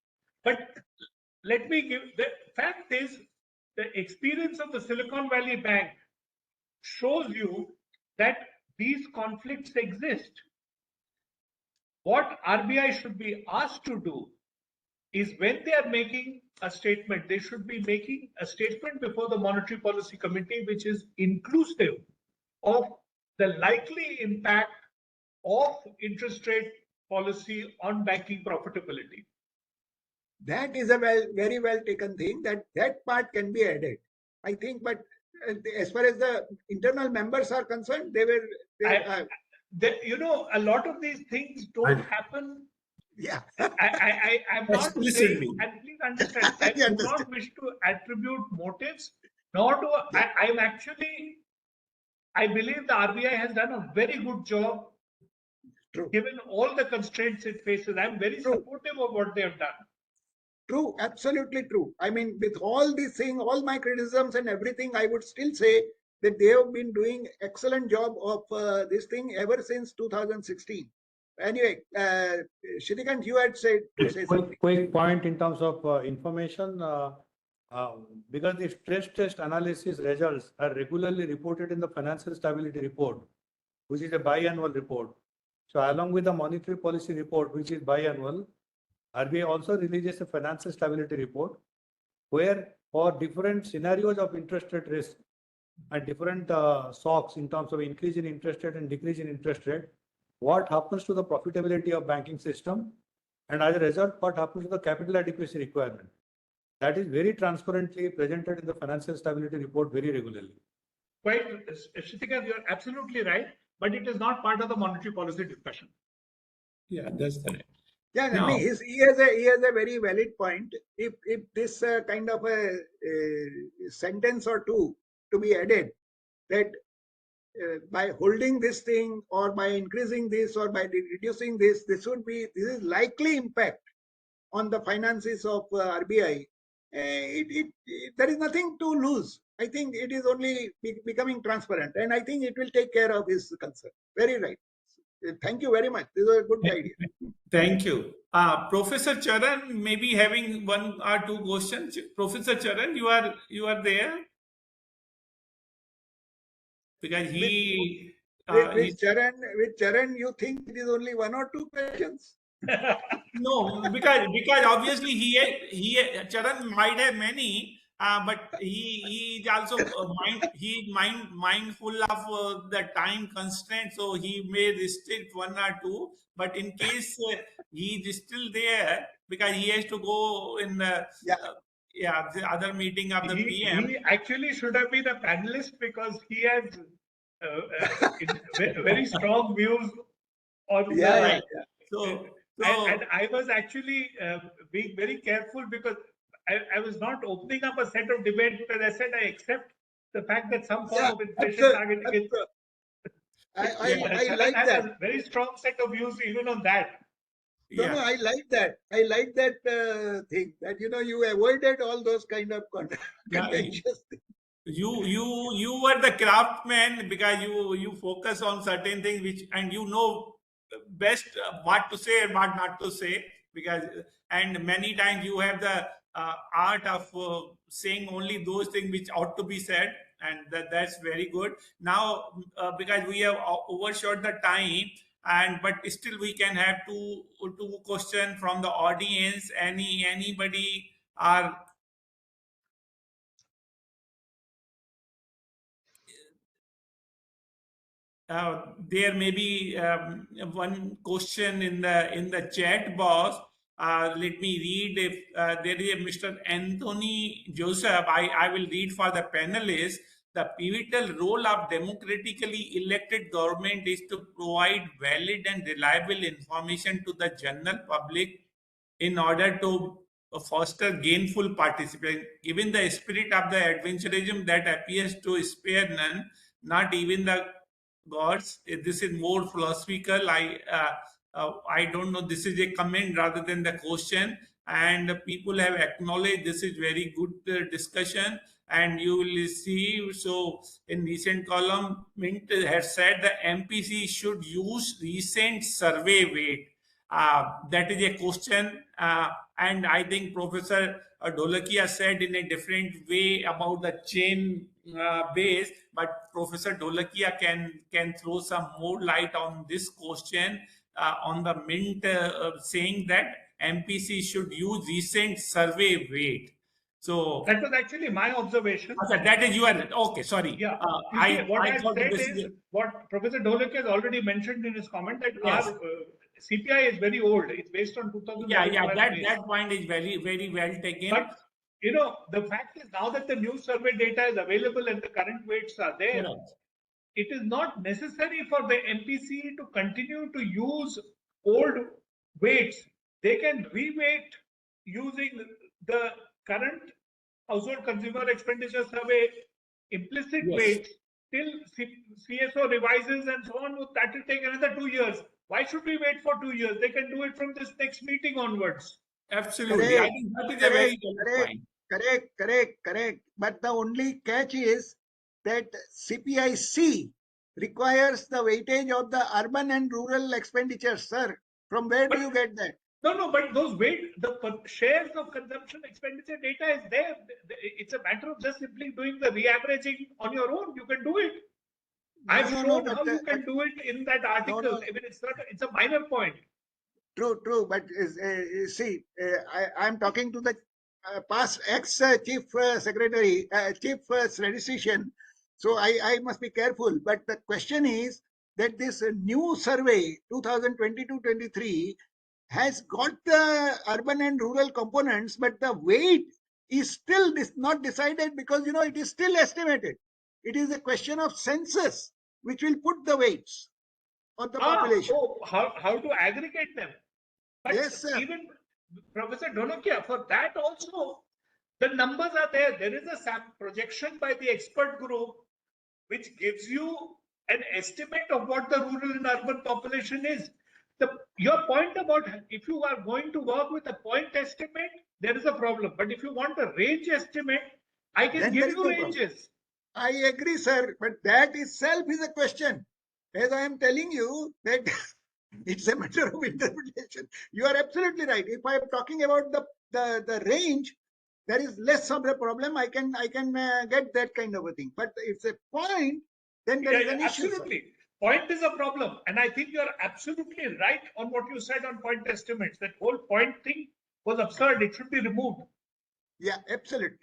But let me give, the fact is, the experience of the Silicon Valley Bank shows you that these conflicts exist. What RBI should be asked to do is when they are making a statement, they should be making a statement before the Monetary Policy Committee, which is inclusive of the likely impact of interest rate policy on banking profitability. That is a very well taken thing. That part can be added, I think. But as far as the internal members are concerned, they were. A lot of these things don't happen. Yeah. I'm not Explicitly. saying, and please understand, I do not wish to attribute motives, nor do I'm actually, I believe the RBI has done a very good job. True. Given all the constraints it faces. I'm very supportive of what they have done. True, absolutely true. I mean, with all these things, all my criticisms and everything, I would still say that they have been doing excellent job of this thing ever since 2016. Anyway, Sitikantha, you had said to say something. Quick point in terms of information, because the stress test analysis results are regularly reported in the Financial Stability Report, which is a biannual report. So along with the Monetary Policy Report, which is biannual, RBI also releases a Financial Stability Report, where for different scenarios of interest rate risk and different shocks in terms of increase in interest rate and decrease in interest rate, what happens to the profitability of banking system, and as a result, what happens to the capital adequacy requirement. That is very transparently presented in the Financial Stability Report very regularly. Quite, Sitikantha, you're absolutely right, but it is not part of the monetary policy discussion. Yeah, that's correct. Yeah, No. he has a very valid point. If this kind of a sentence or two to be added, that by holding this thing or by increasing this or by reducing this is likely impact on the finances of RBI. There is nothing to lose. I think it is only becoming transparent, and I think it will take care of his concern. Very right. Thank you very much. This is a good idea. Thank you. Professor Charan may be having one or two questions. Professor Charan, you are there? Because with Charan, you think it is only one or two questions? No, because obviously Charan might have many, but he is also mindful of the time constraint, so he may restrict one or two. But in case he is still there, because he has to go in the the other meeting of the PM. He actually should have been a panelist because he has very strong views on So and I was actually being very careful because I was not opening up a set of debate because I said I accept the fact that some form of inflation targeting is. I like that. A very strong set of views even on that. No, I like that. I like that thing that you avoided all those kind of contentious things. You were the craftsman because you focus on certain things and you know best what to say and what not to say, and many times you have the art of saying only those things which ought to be said, and that's very good. Now because we have overshot the time, but still we can have two questions from the audience. Anybody are there may be one question in the chat box. Let me read. If there is a Mr. Anthony Joseph, I will read for the panelists. The pivotal role of democratically elected government is to provide valid and reliable information to the general public in order to foster gainful participation. Given the spirit of the adventurism that appears to spare none, not even the gods. This is more philosophical. I don't know. This is a comment rather than the question, and people have acknowledged this is very good discussion. And you will see. So in recent column, Mint has said the MPC should use recent survey weight. That is a question, and I think Professor Dholakia said in a different way about the chain base, but Professor Dholakia can throw some more light on this question on the Mint saying that MPC should use recent survey weight. So That was actually my observation. okay, that is your okay. Sorry, Yeah. You see, what I thought said this is what Professor Dholakia has already mentioned in his comment, that Yes. our CPI is very old. It's based on 2011. yeah. 12 base. That point is very well taken. But the fact is, now that the new survey data is available and the current weights are there, Correct. it is not necessary for the MPC to continue to use old weights. They can reweight using the current household consumer expenditure survey implicit Yes. weights till CSO revises and so on. That will take another 2 years. Why should we wait for 2 years? They can do it from this next meeting onwards. Absolutely. I think that is a very valid point. Correct. But the only catch is that CPIC requires the weightage of the urban and rural expenditures, sir. From where do you get that? No, but those the shares of consumption expenditure data is there. It's a matter of just simply doing the re-averaging on your own. You can do it. I've shown how you can do it in that article. I mean, it's a minor point. True. But see, I'm talking to the past ex-chief secretary, chief statistician. So I must be careful. But the question is that this new survey, 2022-23, has got the urban and rural components, but the weight is still not decided because, it is still estimated. It is a question of census, which will put the weights on the population. How to aggregate them? But yes, sir. Even Professor Dholakia, for that also, the numbers are there. There is a projection by the expert group which gives you an estimate of what the rural and urban population is. Your point about if you are going to work with a point estimate, there is a problem. But if you want a range estimate, I can Then give there is you no ranges. I agree, sir. But that itself is a question. As I am telling you that it's a matter of interpretation. You are absolutely right. If I am talking about the range, there is less of a problem. I can get that kind of a thing. But if it's a point, then there is an issue. Absolutely. Point is a problem. And I think you're absolutely right on what you said on point estimates. That whole point thing was absurd. It should be removed. Yeah, absolutely.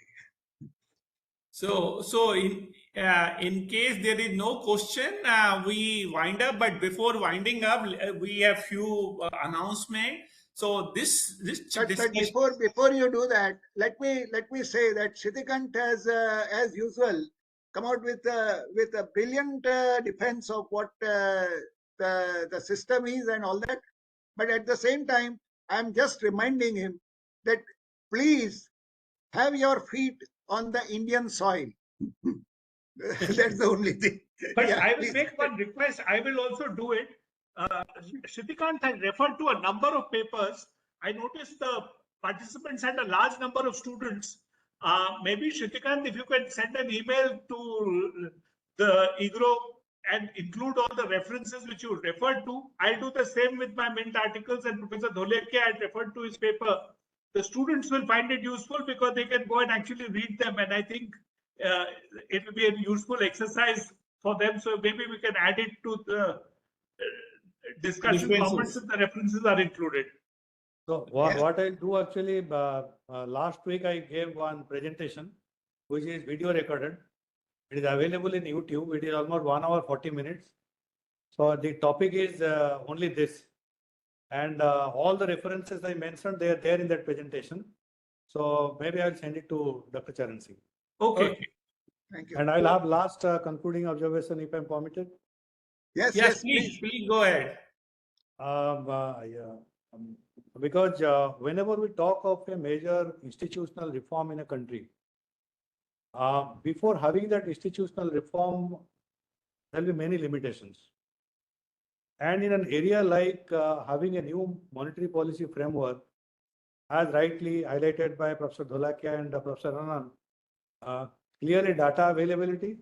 So in case there is no question, we wind up. But before winding up, we have few announcement. So before you do that, let me say that Sitikantha has, as usual, come out with a brilliant defense of what the system is and all that. But at the same time, I'm just reminding him that please have your feet on the Indian soil. That's the only thing. But yeah, I will make one request. I will also do it. Sitikantha has referred to a number of papers. I noticed the participants had a large number of students. Maybe Sitikantha, if you can send an email to the EGROW and include all the references which you referred to. I'll do the same with my Mint articles, and Professor Dholakia had referred to his paper. The students will find it useful because they can go and actually read them, and I think it will be a useful exercise for them. So maybe we can add it to the discussion comments if the references are included. So what I'll do actually, last week I gave one presentation which is video recorded. It is available in YouTube. It is almost 1 hour 40 minutes. So the topic is only this. And all the references I mentioned, they are there in that presentation. So maybe I'll send it to Dr. Charan Singh. Okay. Thank you. And I'll have last concluding observation if I'm permitted. Yes, please go ahead. Because whenever we talk of a major institutional reform in a country, before having that institutional reform, there will be many limitations. And in an area like having a new monetary policy framework, as rightly highlighted by Professor Dholakia and Professor Anant, clearly data availability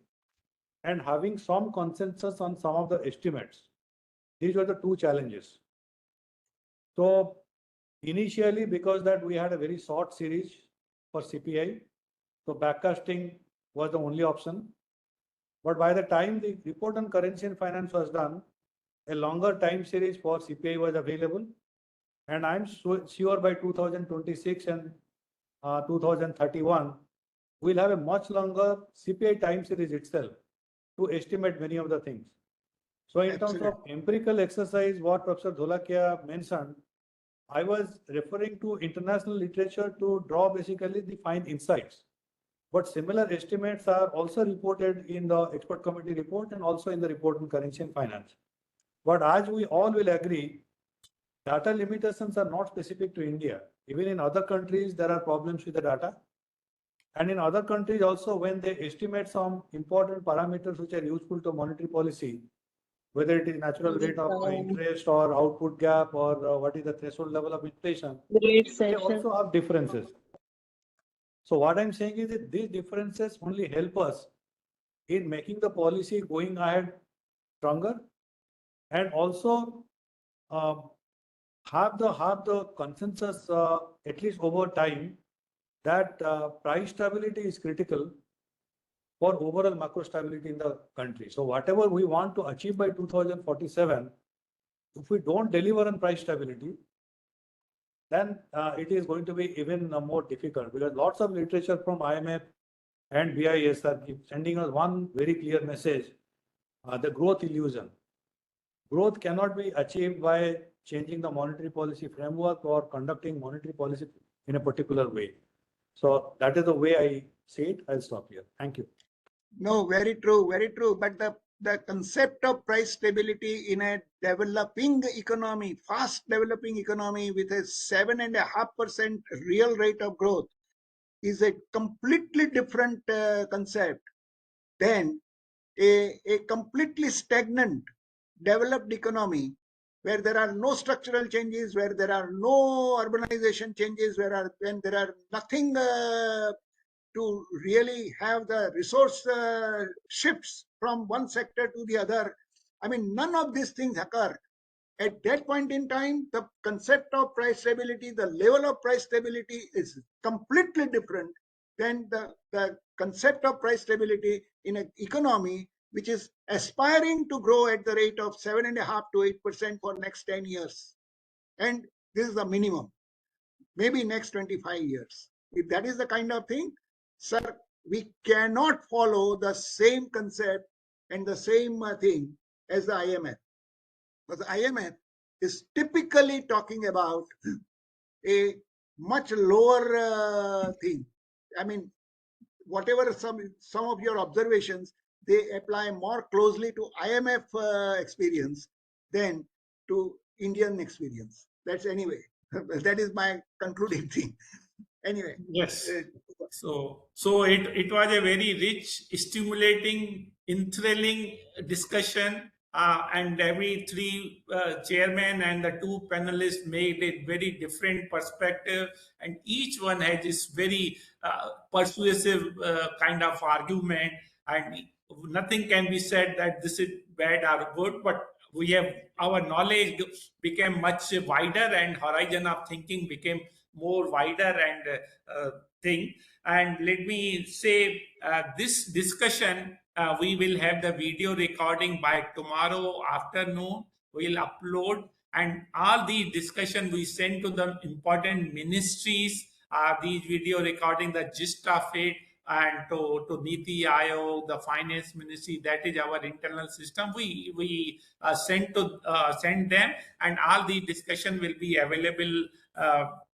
and having some consensus on some of the estimates. These were the two challenges. So initially, because that we had a very short series for CPI, so backcasting was the only option. But by the time the report on currency and finance was done, a longer time series for CPI was available. And I'm sure by 2026 and 2031, we'll have a much longer CPI time series itself to estimate many of the things. So in terms of empirical exercise, what Professor Dholakia mentioned, I was referring to international literature to draw basically the fine insights. But similar estimates are also reported in the expert committee report and also in the report on currency and finance. But as we all will agree, data limitations are not specific to India. Even in other countries, there are problems with the data. And in other countries also, when they estimate some important parameters which are useful to monetary policy, whether it is natural rate of interest or output gap or what is the threshold level of inflation, they also have differences. So what I'm saying is that these differences only help us in making the policy going ahead stronger and also have the consensus at least over time that price stability is critical for overall macro stability in the country. So whatever we want to achieve by 2047, if we don't deliver on price stability, then it is going to be even more difficult because lots of literature from IMF and BIS are sending us one very clear message, the growth illusion. Growth cannot be achieved by changing the monetary policy framework or conducting monetary policy in a particular way. So that is the way I see it. I'll stop here. Thank you. No, very true, very true. But the concept of price stability in a developing economy, fast developing economy with a 7.5% real rate of growth is a completely different concept than a completely stagnant developed economy where there are no structural changes, where there are no urbanization changes, when there are nothing to really have the resource shifts from one sector to the other. I mean, none of these things occur. At that point in time, the concept of price stability, the level of price stability is completely different than the concept of price stability in an economy which is aspiring to grow at the rate of 7.5 to 8% for next 10 years. And this is the minimum, maybe next 25 years. If that is the kind of thing, sir, we cannot follow the same concept and the same thing as the IMF. But the IMF is typically talking about a much lower thing. I mean, whatever some of your observations, they apply more closely to IMF experience than to Indian experience. That's anyway. That is my concluding thing. Anyway. Yes. So it was a very rich, stimulating, enthralling discussion, and every three chairmen and the two panelists made a very different perspective, and each one had this very persuasive kind of argument, and nothing can be said that this is bad or good, but we have our knowledge became much wider and horizon of thinking became more wider and thing. And let me say, this discussion, we will have the video recording by tomorrow afternoon. We'll upload, and all the discussion we send to the important ministries, these video recording, the gist of it, and to Niti Aayog, the finance ministry, that is our internal system. We send them, and all the discussion will be available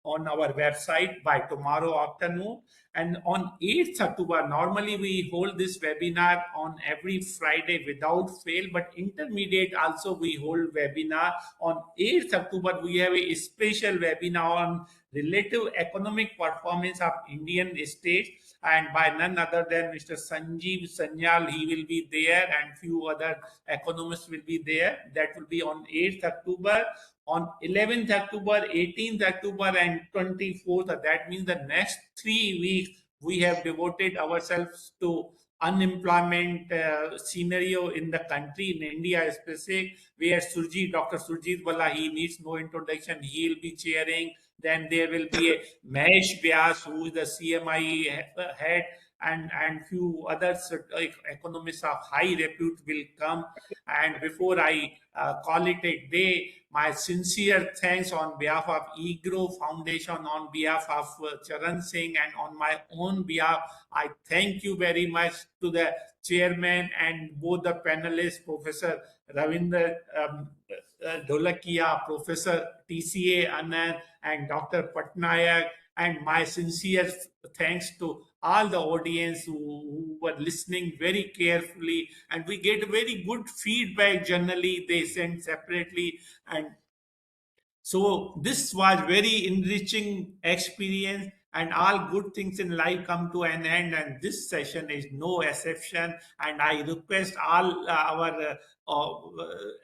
on our website by tomorrow afternoon. And on 8th October, normally we hold this webinar on every Friday without fail, but intermediate also we hold webinar. On 8th October, we have a special webinar on relative economic performance of Indian states, and by none other than Mr. Sanjeev Sanyal. He will be there, and few other economists will be there. That will be on 8th October. On 11th October, 18th October, and 24th, that means the next 3 weeks, we have devoted ourselves to unemployment scenario in the country, in India especially, where Dr. Surjit Bala, he needs no introduction, he will be chairing. Then there will be a Mahesh Vyas, who is the CMI head, and few others economists of high repute will come. And before I call it a day, my sincere thanks on behalf of EGROW Foundation, on behalf of Charan Singh, and on my own behalf, I thank you very much to the chairman and both the panelists, Professor Ravindra Dholakia, Professor TCA Anant, and Dr. Pattanaik, and my sincere thanks to all the audience who were listening very carefully. And we get very good feedback generally, they send separately. And so this was very enriching experience, and all good things in life come to an end, and this session is no exception. And I request all our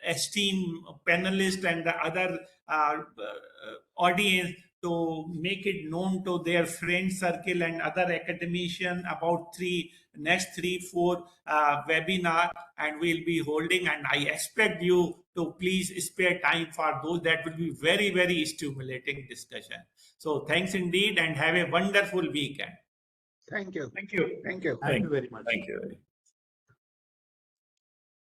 esteemed panelists and the other audience to make it known to their friend circle and other academicians about next 3-4 webinar, and we'll be holding, and I expect you to please spare time for those. That will be very, very stimulating discussion. So thanks indeed, and have a wonderful weekend. Thank you. Thank you. Thank you. Thank you very much. Thank you.